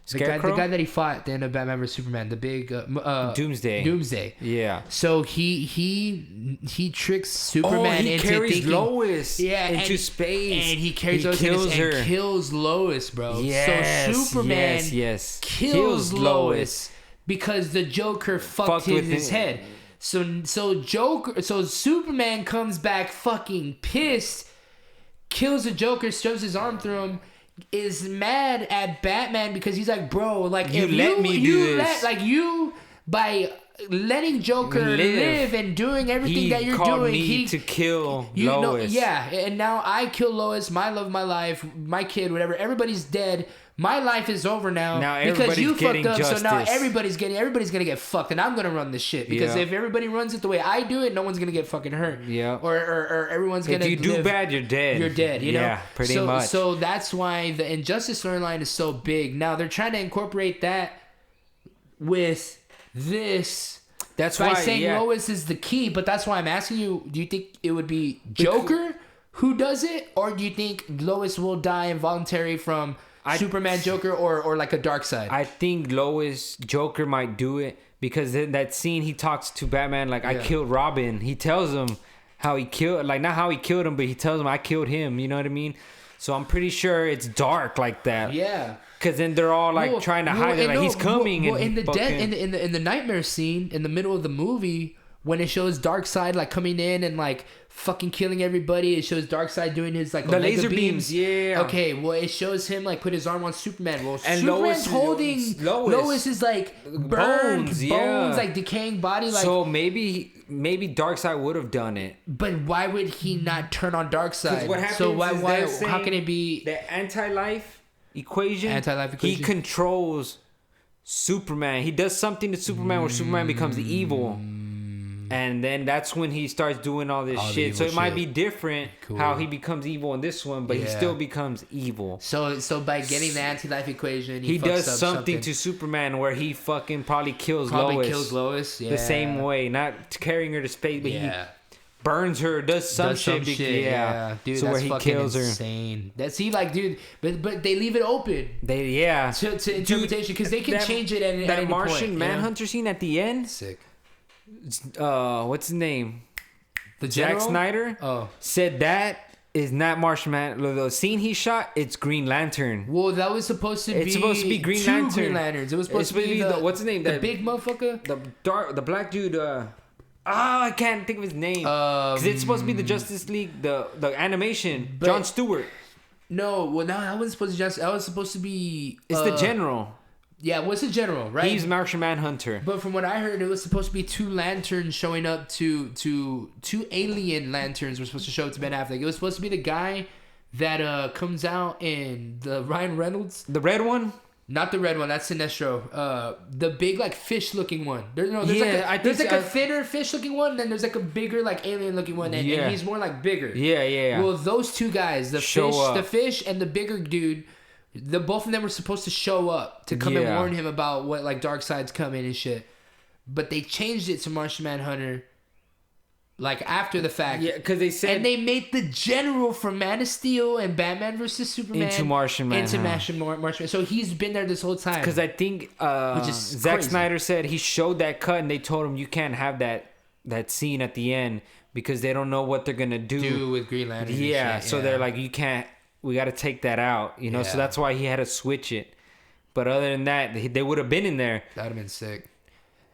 Scarecrow? The guy that he fought at the end of Batman vs Superman, the big Doomsday. Doomsday. Yeah. So he tricks Superman he into carries thinking, Lois into space, and he carries Lois and kills Lois, bro. Yes, so Superman kills Lois because the Joker fucked with his head. So Superman comes back fucking pissed, kills the Joker, shoves his arm through him, is mad at Batman because he's like, bro, like you by letting Joker live and doing everything that you're doing, he to kill Lois. And now I kill Lois, my love of my life, my kid, whatever. Everybody's dead. My life is over now because you fucked up. Justice. So now everybody's gonna get fucked, and I'm gonna run this shit because if everybody runs it the way I do it, no one's gonna get fucking hurt. Yeah. Or everyone's gonna. If you do bad, you're dead. You're dead. You know. Yeah, pretty much. So that's why the Injustice storyline is so big. Now they're trying to incorporate that with this. That's by why saying Lois is the key, but that's why I'm asking you: do you think it would be Joker who does it, or do you think Lois will die involuntary from Superman, Joker, or like a Darkseid? I think Lois, Joker might do it because in that scene he talks to Batman like, I killed Robin. He tells him how he killed, like not how he killed him, but he tells him I killed him. You know what I mean? So I'm pretty sure it's dark like that. Yeah. Because then they're all like trying to hide it, like he's coming. In the nightmare scene in the middle of the movie, when it shows Darkseid like coming in and like fucking killing everybody, it shows Darkseid doing his like the laser beams. Yeah. Okay, well it shows him like put his arm on Superman. Well, and Superman's holding Lois is like burned bones, like decaying body. Like, so maybe Darkseid would have done it. But why would he not turn on Darkseid? What happens so why how can it be the anti-life equation? He controls Superman. He does something to Superman where Superman becomes evil. And then that's when he starts doing all this shit. So it might be different how he becomes evil in this one, but he still becomes evil. So by getting the anti-life equation, he does something to Superman where he fucking probably kills Lois. Yeah. The same way, not carrying her to space, but he burns her, does some shit. Yeah. Dude, so that's where he fucking kills insane. That's like, dude, but they leave it open. To interpretation because they can change it at any point. That Martian Manhunter scene at the end. Sick. What's his name? The General? Zack Snyder said that is not Martian Man. The scene he shot, it's Green Lantern. Well, that was supposed to be. It's supposed to be Green Lantern. Green Lanterns. It was supposed to be what's his name? The big motherfucker. The black dude. I can't think of his name. Because it's supposed to be the Justice League, the animation. Jon Stewart. No, well, no, that wasn't supposed to be. That was supposed to be. It's the General. Yeah, what's the General, right? He's Martian Manhunter. But from what I heard, it was supposed to be two lanterns showing up two alien lanterns were supposed to show up to Ben Affleck. It was supposed to be the guy that comes out in the Ryan Reynolds. The red one? Not the red one. That's Sinestro. The big like fish looking one. There's a thinner fish looking one, and then there's like a bigger like alien looking one, and he's more like bigger. Yeah. Well, those two guys, the fish and the bigger dude. Both of them were supposed to show up to come and warn him about what like Darkseid's coming and shit, but they changed it to Martian Manhunter like after the fact. Yeah, because they said, and they made the General from Man of Steel and Batman vs Superman into Martian Manhunter. So he's been there this whole time. Because I think Zack Snyder said he showed that cut and they told him you can't have that scene at the end because they don't know what they're gonna do with Green Lantern. Yeah, so they're like, you can't. We got to take that out, you know. So that's why he had to switch it. But other than that, they would have been in there. That'd have been sick.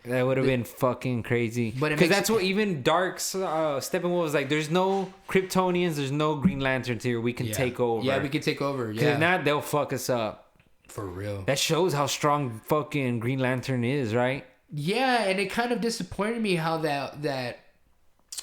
That would have been fucking crazy. Because that's what even Dark's Steppenwolf was like. There's no Kryptonians. There's no Green Lanterns here. We can take over. Yeah, we can take over. Yeah. Because if not, they'll fuck us up. For real. That shows how strong fucking Green Lantern is, right? Yeah, and it kind of disappointed me how that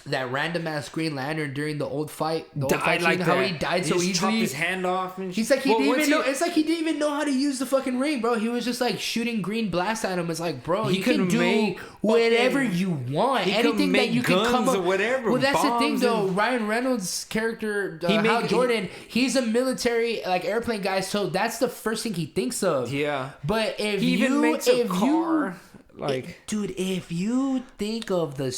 random ass Green Lantern during the old fight like how he died so easily. He chopped his hand off. And he's like he didn't even know. It's like he didn't even know how to use the fucking ring, bro. He was just like shooting green blast at him. It's like, bro, you can do whatever you want. Anything that you can come up with. Whatever. Well, that's the thing, though. Ryan Reynolds' character, Hal Jordan, he's a military like airplane guy, so that's the first thing he thinks of. Yeah. But if he even makes a car, like, dude, if you think of the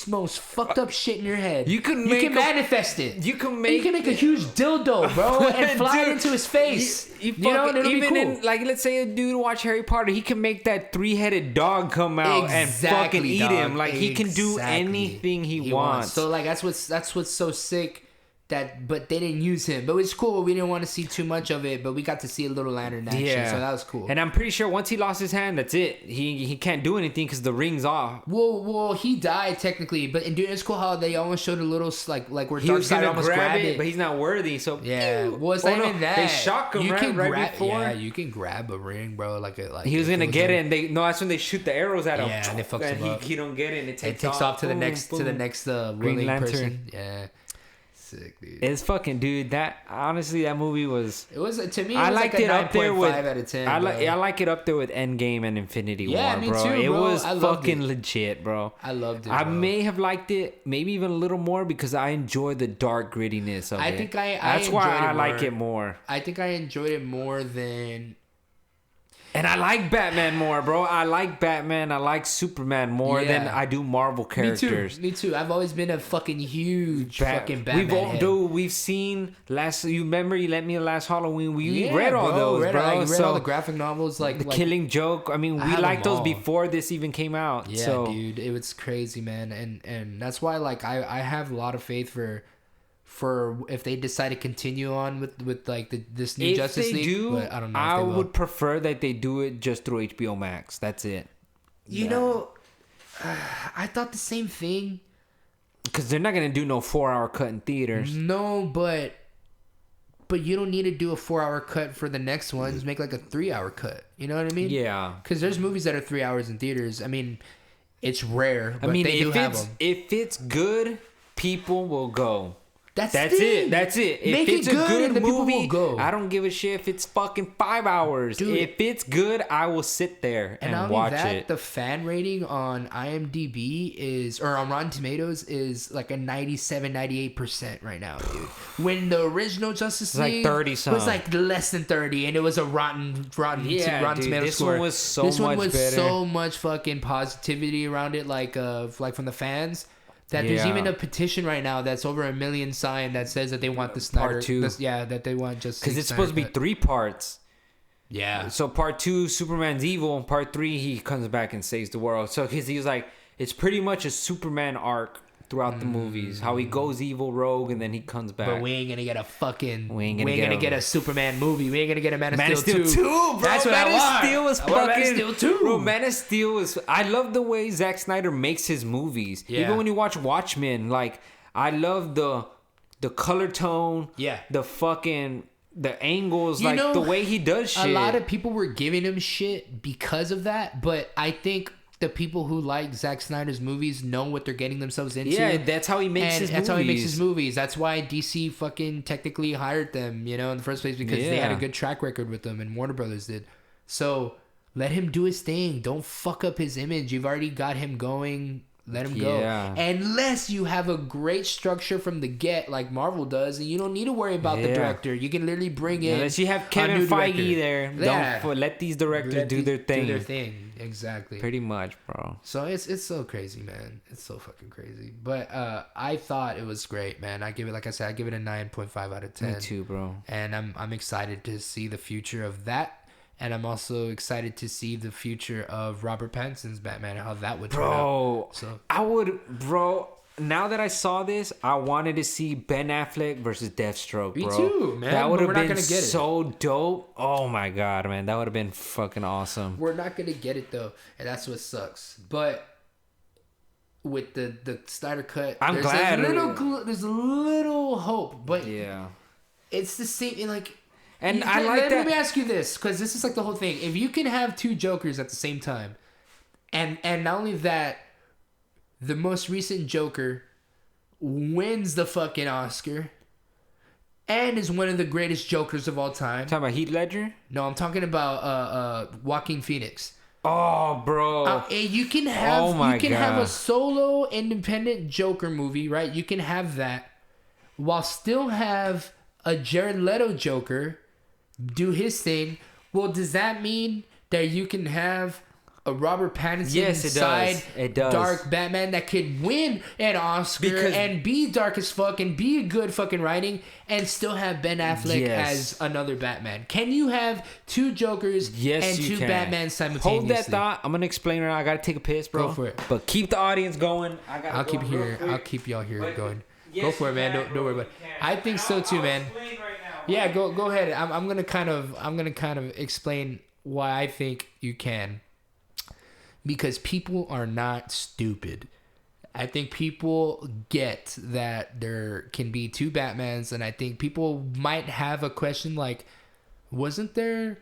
most fucked up shit in your head. You can manifest it. You can make a huge dildo, bro, and fly it into his face. You know, and it'll even be cool. in, like, let's say a dude watch Harry Potter, he can make that 3-headed dog come out and fucking eat him. Like, he can do anything he wants. So like that's what's so sick. But they didn't use him. But it's cool. We didn't want to see too much of it, but we got to see a little lantern action, so that was cool. And I'm pretty sure once he lost his hand, that's it. He can't do anything because the ring's off. Well, he died technically, but dude, it's cool how they almost showed a little like where Darkseid almost grabbed it, but he's not worthy. So yeah, well, it's not even that. They shock him right before. Yeah, you can grab a ring, bro. Like he was gonna get it, and that's when they shoot the arrows at him. Yeah, and it fucks him up. He don't get it, and it takes off to the next Green Lantern person. Yeah. Sick, dude. It's fucking, dude. That honestly, that movie was. It was to me. I liked it up there with 5 out of 10. I like it up there with Endgame and Infinity War, me bro. too, bro. It was fucking legit, bro. I loved it. I may have liked it, maybe even a little more because I enjoy the dark grittiness of it. That's why I like it more. I think I enjoyed it more than. And I like Batman more, bro. I like Batman. I like Superman more than I do Marvel characters. Me too. I've always been a fucking huge fucking Batman head. We've seen you remember you let me last Halloween. We read all those, bro. I read all the graphic novels, like the Killing Joke. I mean, we liked those before this even came out. Yeah, so. dude, it was crazy, man. And that's why, like, I have a lot of faith for if they decide to continue on with like this new Justice League. But I don't know. I would prefer that they do it just through HBO Max. That's it. You know, I thought the same thing. Because they're not gonna do no 4-hour cut in theaters. No, but you don't need to do a 4-hour cut for the next one. Just make like a 3-hour cut. You know what I mean? Yeah. Because there's movies that are 3 hours in theaters. I mean, it's rare. But they do have them. If it's good, people will go. That's it. If it's a good movie, go. I don't give a shit if it's fucking 5 hours. Dude, if it's good, I will sit there and watch it. The fan rating on IMDb or on Rotten Tomatoes is like a 97, 98% right now, dude. When the original Justice League was like less than 30, and it was a Rotten Tomatoes score. This one was so much fucking positivity around it, like from the fans. That there's even a petition right now that's over 1 million signed that says that they want the Snyder Part 2. That they want just because it's supposed to be 3 parts. Yeah. So part 2, Superman's evil. Part 3, he comes back and saves the world. So because he was like, it's pretty much a Superman arc throughout the movies. How he goes evil rogue and then he comes back. But we ain't gonna get a fucking. We ain't gonna get a Superman movie. We ain't gonna get a Man of Steel 2. Bro. That's what Man of Steel was fucking. Man of Steel 2. Bro, Man of Steel was. I love the way Zack Snyder makes his movies. Yeah. Even when you watch Watchmen, like I love the color tone. Yeah. The angles, like the way he does shit. A lot of people were giving him shit because of that, but I think the people who like Zack Snyder's movies know what they're getting themselves into. Yeah, that's how he makes his movies. That's how he makes his movies. That's why DC fucking technically hired them, in the first place, because they had a good track record with them, and Warner Brothers did. So let him do his thing. Don't fuck up his image. You've already got him going. Let him go. Unless you have a great structure from the get, like Marvel does, and you don't need to worry about the director. You can literally bring in. Unless you have Kevin Feige there, don't let these directors do their thing. Do their thing, exactly. Pretty much, bro. So it's so crazy, man. It's so fucking crazy. But I thought it was great, man. I give it, like I said, I give it a 9.5 out of 10. Me too, bro. And I'm excited to see the future of that. And I'm also excited to see the future of Robert Pattinson's Batman and how that would turn out. So now that I saw this, I wanted to see Ben Affleck versus Deathstroke, bro. Me too, man. That would have been so dope. Oh my god, man. That would have been fucking awesome. We're not going to get it, though. And that's what sucks. But with the Snyder cut, I'm glad. There's a little hope. But it's the same, like... And I like that. Let me ask you this, because this is like the whole thing. If you can have two Jokers at the same time, and not only that, the most recent Joker wins the fucking Oscar and is one of the greatest Jokers of all time. Talking about Heath Ledger? No, I'm talking about Joaquin Phoenix. Oh, bro. You can have have a solo independent Joker movie, right? You can have that while still have a Jared Leto Joker do his thing. Well, does that mean that you can have a Robert Pattinson yes, it does. It does. dark Batman that could win an Oscar and be dark as fuck and be a good fucking writing and still have Ben Affleck as another Batman? Can you have two Jokers and two Batmans simultaneously? Hold that thought. I'm gonna explain right now. I gotta take a piss, bro. Go for it. But keep the audience going. I'll keep y'all here going. Go for it, man. Don't worry about it. I think so too, man. Yeah, go ahead. I'm gonna kind of explain why I think you can. Because people are not stupid. I think people get that there can be two Batmans, and I think people might have a question like, wasn't there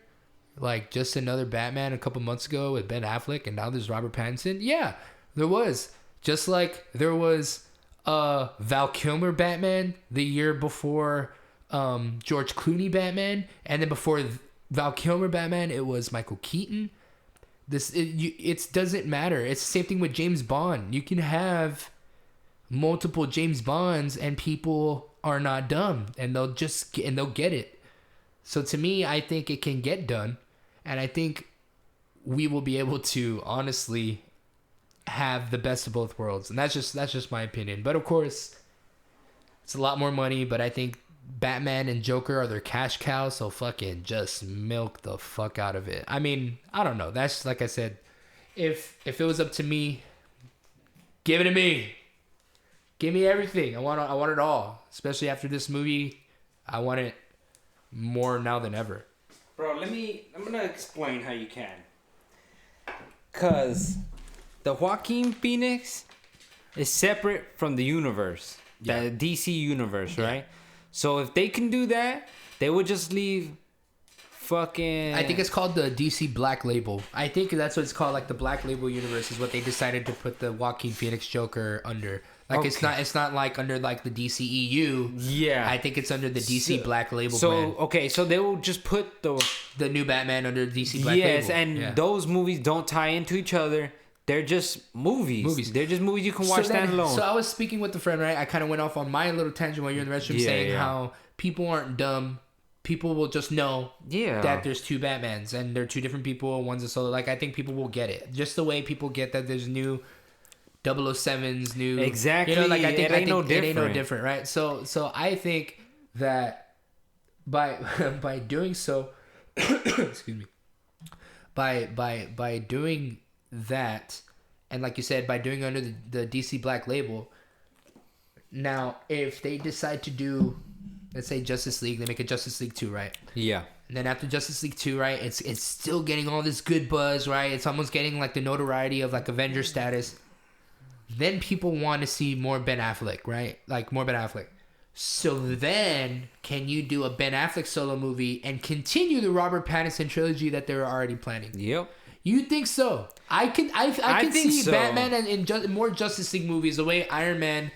like just another Batman a couple months ago with Ben Affleck, and now there's Robert Pattinson? Yeah, there was. Just like there was Val Kilmer Batman the year before George Clooney Batman, and then before Val Kilmer Batman, it was Michael Keaton. It doesn't matter. It's the same thing with James Bond. You can have multiple James Bonds and people are not dumb and they'll get it. So to me, I think it can get done, and I think we will be able to honestly have the best of both worlds. And that's just my opinion. But of course, it's a lot more money, but I think Batman and Joker are their cash cows, so fucking just milk the fuck out of it. I mean, I don't know. That's like I said, if it was up to me, give it to me. Give me everything. I want it all. Especially after this movie, I want it more now than ever. Bro, I'm gonna explain how you can. Cause the Joaquin Phoenix is separate from the universe, the DC universe, right? So if they can do that, they would just leave fucking... I think it's called the DC Black Label. I think that's what it's called. Like the Black Label universe is what they decided to put the Joaquin Phoenix Joker under. Like it's not like under like the DCEU. Yeah. I think it's under the DC Black Label brand. Okay, so they will just put the new Batman under DC Black Label. Yes, and those movies don't tie into each other. They're just movies. They're just movies you can watch standalone. So I was speaking with a friend, right? I kind of went off on my little tangent while you're in the restroom saying how people aren't dumb. People will just know that there's two Batmans and they're two different people. One's a solo. Like, I think people will get it. Just the way people get that there's new 007s, new... Exactly. You know, like, I think it ain't no different, right? So I think that by doing so... excuse me. By doing that, and like you said, by doing under the DC Black Label, now if they decide to do, let's say Justice League, they make a Justice League 2, right? Yeah. And then after Justice League 2, right, it's still getting all this good buzz, right? It's almost getting like the notoriety of like Avenger status. Then people want to see more Ben Affleck, right? Like more Ben Affleck. So then, can you do a Ben Affleck solo movie and continue the Robert Pattinson trilogy that they're already planning? Yep. You think so? I can see so. Batman in more Justice League movies the way Iron Man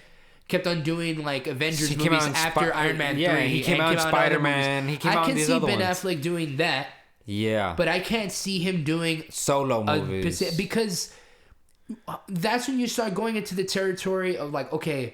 kept on doing like Avengers movies after Iron Man 3. Yeah, he came out in Spider-Man. He came out in these other ones. I can see Ben Affleck doing that. Yeah. But I can't see him doing solo movies. Because that's when you start going into the territory of like, okay,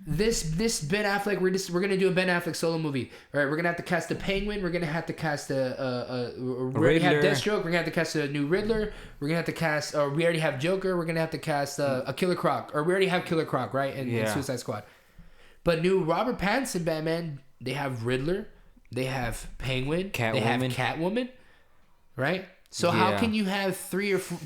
this Ben Affleck, we're gonna do a Ben Affleck solo movie. All right, we're gonna have to cast the Penguin. We're gonna have to cast we already have Deathstroke. We're gonna have to cast a new Riddler. We're gonna have to cast, or we already have Joker. We're gonna have to cast a Killer Croc, or we already have Killer Croc, right? In Suicide Squad. But new Robert Pattinson Batman, they have Riddler, they have Penguin, they have Catwoman, right? So how can you have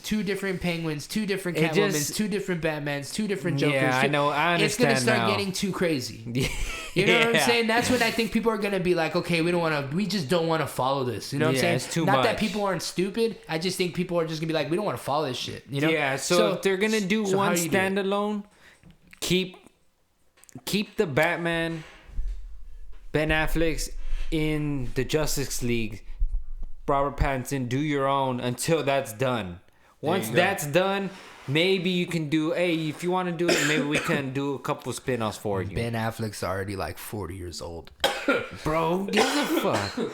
two different Penguins, two different Catwomans, two different Batmans, two different Jokers? Yeah, I know. I understand. It's gonna start getting too crazy. You know what I'm saying? That's when I think people are gonna be like, okay, we just don't want to follow this. You know what I'm saying? It's too Not much. that people aren't stupid. I just think people are just gonna be like, we don't want to follow this shit. You know? Yeah. So if they're gonna do one standalone, keep the Batman, Ben Affleck's in the Justice League. Robert Pattinson, do your own until that's done. Once that's done, maybe you can do, if you want to do it, maybe we can do a couple spin-offs for you. Ben Affleck's already like 40 years old. Bro, give a fuck.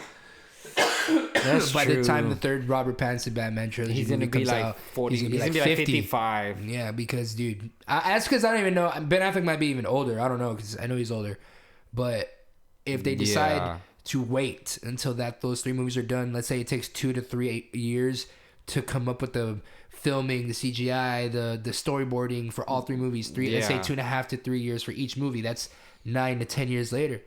That's By true. the time the third Robert Pattinson Batman trilogy he's gonna be like out, 40. He's gonna be like 55. Yeah, because dude, that's because I don't even know. Ben Affleck might be even older. I don't know because I know he's older. But if they decide to wait until those three movies are done, let's say it takes 2 to 3 years to come up with the filming, the CGI, the storyboarding for all 3 movies. Let's say 2.5 to 3 years for each movie. That's 9 to 10 years later.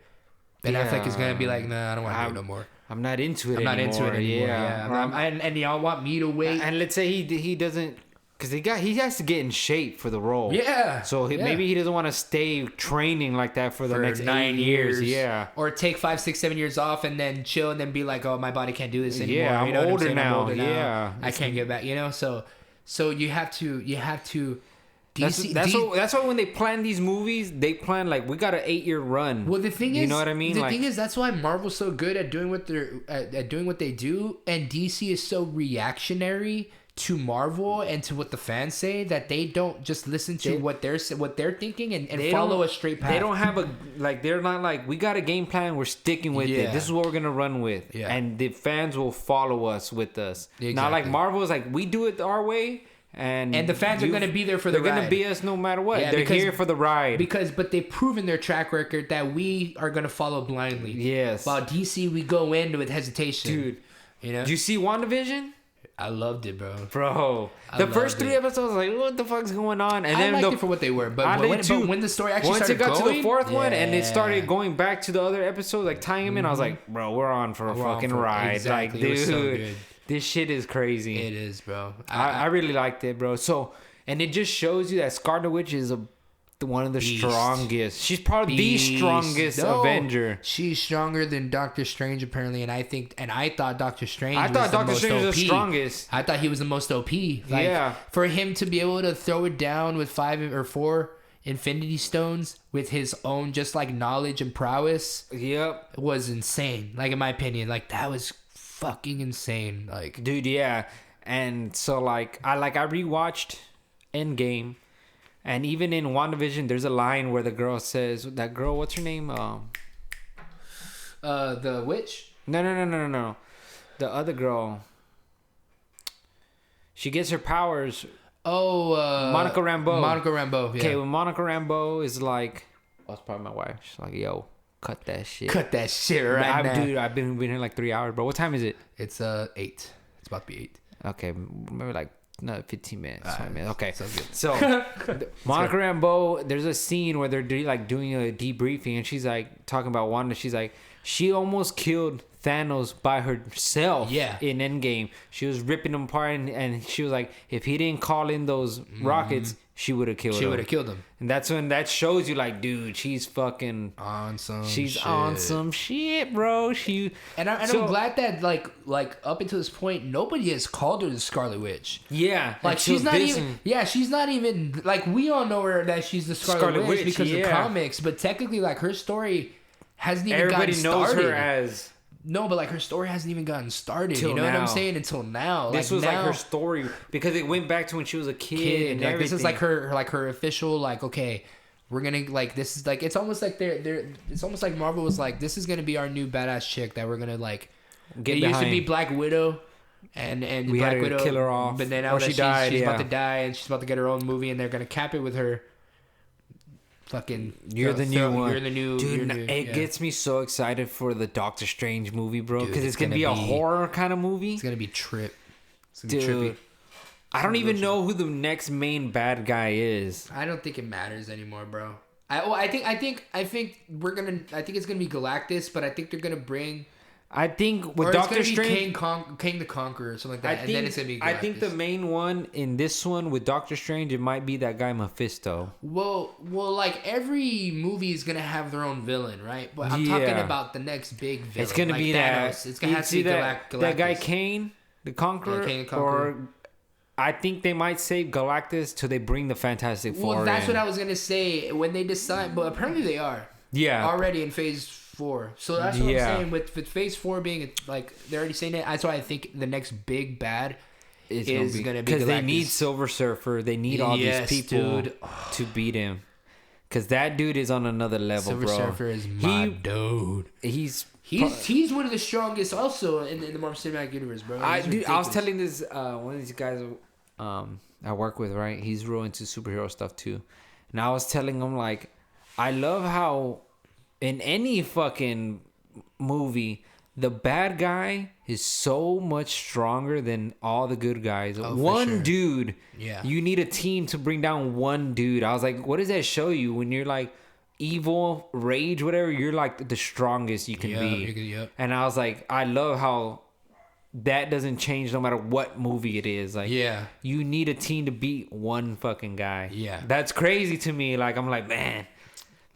Ben Affleck is gonna be like, nah, I don't want to do it no more. I'm not into it anymore. And y'all want me to wait. And let's say he doesn't, because he has to get in shape for the role. Yeah. So maybe he doesn't want to stay training like that for the next 9 years. Yeah. Or take 5, 6, 7 years off and then chill and then be like, oh, my body can't do this anymore. Yeah, I'm older now. Yeah. I can't get back. So you have to. That's why when they plan these movies, they plan like, we got an 8-year run. Well, the thing is, you know what I mean? The thing is, that's why Marvel's so good at doing what they do, and DC is so reactionary to Marvel and to what the fans say that they don't just listen to what they're thinking and follow a straight path. They don't have they're not like, we got a game plan, we're sticking with it. This is what we're gonna run with, and the fans will follow us with us. Exactly. Not like Marvel is like, we do it our way. And the fans are going to be there for the ride. They're going to be us no matter what. Yeah, they're here for the ride. But they've proven their track record that we are going to follow blindly. Yes. While DC, we go in with hesitation. Dude. Did you see WandaVision? I loved it, bro. The first 3 episodes, like, what the fuck's going on? And then liked it for what they were. But when the story actually started going... Once it got to the 4th one and it started going back to the other episodes, like tying them in, I was like, bro, we're on for a fucking ride. Exactly. Like, dude. So good. This shit is crazy. It is, bro. I really liked it, bro. So, and it just shows you that Scarlet Witch is one of the strongest. She's probably the strongest Avenger. She's stronger than Doctor Strange, apparently. And I thought Doctor Strange was the strongest. I thought he was the most OP. For him to be able to throw it down with 5 or 4 Infinity Stones with his own just like knowledge and prowess. Yep. Was insane. Like, in my opinion, like, that was fucking insane. Like, dude, yeah. And so like I rewatched Endgame, and even in WandaVision there's a line where the girl says, that girl, what's her name? The witch? No. The other girl. She gets her powers. Monica Rambeau. Yeah. Okay, well, Monica Rambeau is like, that's probably my wife. She's like, yo, cut that shit right now. Dude, I've been here like 3 hours, bro. What time is it? It's 8. It's about to be 8. Okay, maybe like 15 minutes. 20 minutes. Okay, so Monica Rambeau, there's a scene where they're like doing a debriefing, and she's like talking about Wanda. She's like, she almost killed Thanos by herself in Endgame. She was ripping him apart, and she was like, if he didn't call in those rockets, she would have killed him. She would have killed him. And that's when that shows you, like, dude, she's fucking on some shit, bro. I'm glad that like up until this point, nobody has called her the Scarlet Witch. Yeah. Like, she's not even like, we all know her that she's the Scarlet Witch because of comics, but technically, like, her story hasn't even gotten started. Everybody knows her as... No, but like, her story hasn't even gotten started. You know what I'm saying? Until now, this was like her story, because it went back to when she was a kid. And like, this is like her official, like, okay, we're gonna, like, this is like, it's almost like it's almost like Marvel was like, this is gonna be our new badass chick that we're gonna like get behind. Used to be Black Widow, and we Black had to Widow kill her off, but then now that she's about to die, and she's about to get her own movie, and they're gonna cap it with her. Fucking, you're the new one. You're the new dude. It gets me so excited for the Doctor Strange movie, bro, because it's gonna be a horror kind of movie. It's gonna be trippy. I don't even know who the next main bad guy is. I don't think it matters anymore, bro. I think it's gonna be Galactus, but I think they're gonna bring. I think with Doctor Strange, King the Conqueror or something like that, and then it's gonna be Galactus. I think the main one in this one with Doctor Strange, it might be that guy Mephisto. Well, like, every movie is gonna have their own villain, right? But I'm talking about the next big villain. It's gonna be Thanos. It's gonna have to be Galactus. That guy Kane the Conqueror, or I think they might save Galactus till they bring the Fantastic Four. Well, that's what I was gonna say when they decide, but apparently they are. Yeah. Already in Phase 4. So that's what I'm saying. With Phase 4 being, like, they're already saying it. That's why I think the next big bad is going to be because they need Silver Surfer. They need all these people to beat him. Because that dude is on another level, Silver bro. Surfer is my dude. He's one of the strongest also in the Marvel Cinematic Universe, bro. I was telling this one of these guys I work with, right? He's real into superhero stuff too. And I was telling him, like, I love how in any fucking movie the bad guy is so much stronger than all the good guys. Oh, one dude. Yeah. You need a team to bring down one dude. I was like, what does that show you when you're like evil, rage, whatever? You're like the strongest you can be. And I was like, I love how that doesn't change no matter what movie it is. Like, you need a team to beat one fucking guy. Yeah. That's crazy to me. Like, I'm like, man,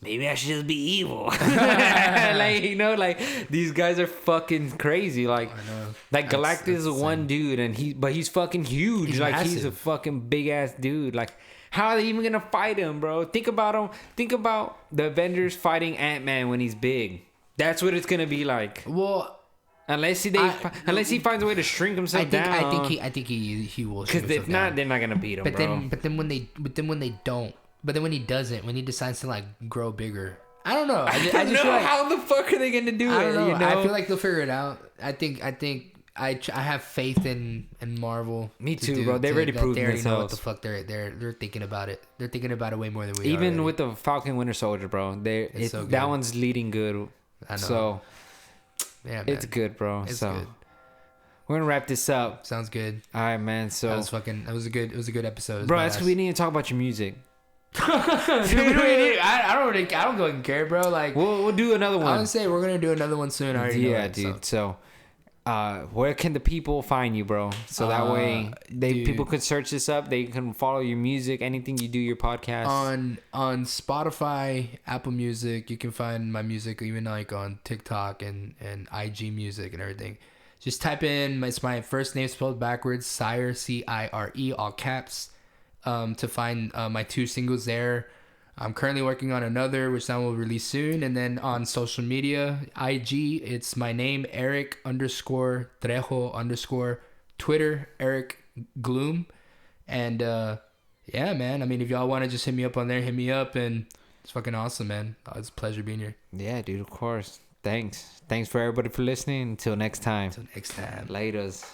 maybe I should just be evil. Like, you know, like these guys are fucking crazy. Like, like Galactus is one dude, and he's fucking huge. He's like massive. He's a fucking big ass dude. Like, how are they even gonna fight him, bro? Think about him. Think about the Avengers fighting Ant-Man when he's big. That's what it's gonna be like. Well, unless he finds a way to shrink himself down. I think he will. Because if not, they're not gonna beat him. But then when they don't. But then when he doesn't, when he decides to like grow bigger, I don't know. I just know feel like, how the fuck are they gonna do it? I don't know. You know? I feel like they'll figure it out. I have faith in Marvel. Me too, bro. They already proved themselves. They know what the fuck they're thinking about it. They're thinking about it way more than we are. Even already. with the Falcon Winter Soldier, bro. That one's leading good. I know. So yeah, man. It's good, bro. It's good. We're gonna wrap this up. Sounds good. All right, man. So it was a good episode, bro. That's because we need to talk about your music. Dude, I don't fucking care, bro. Like we'll do another one. I would say we're gonna do another one soon. I already know it, dude. So, where can the people find you, bro? So that way people could search this up. They can follow your music, anything you do, your podcast on Spotify, Apple Music. You can find my music even like on TikTok and IG Music and everything. Just type in it's my first name spelled backwards, CIRE, CIRE, all caps. To find my 2 singles there. I'm currently working on another, which I will release soon. And then on social media, IG, it's my name, Eric_Trejo_. Twitter, Eric Gloom. And yeah, man. I mean, if y'all want to just hit me up on there, hit me up. And it's fucking awesome, man. It's a pleasure being here. Yeah, dude, of course. Thanks for everybody for listening. Until next time. Laters.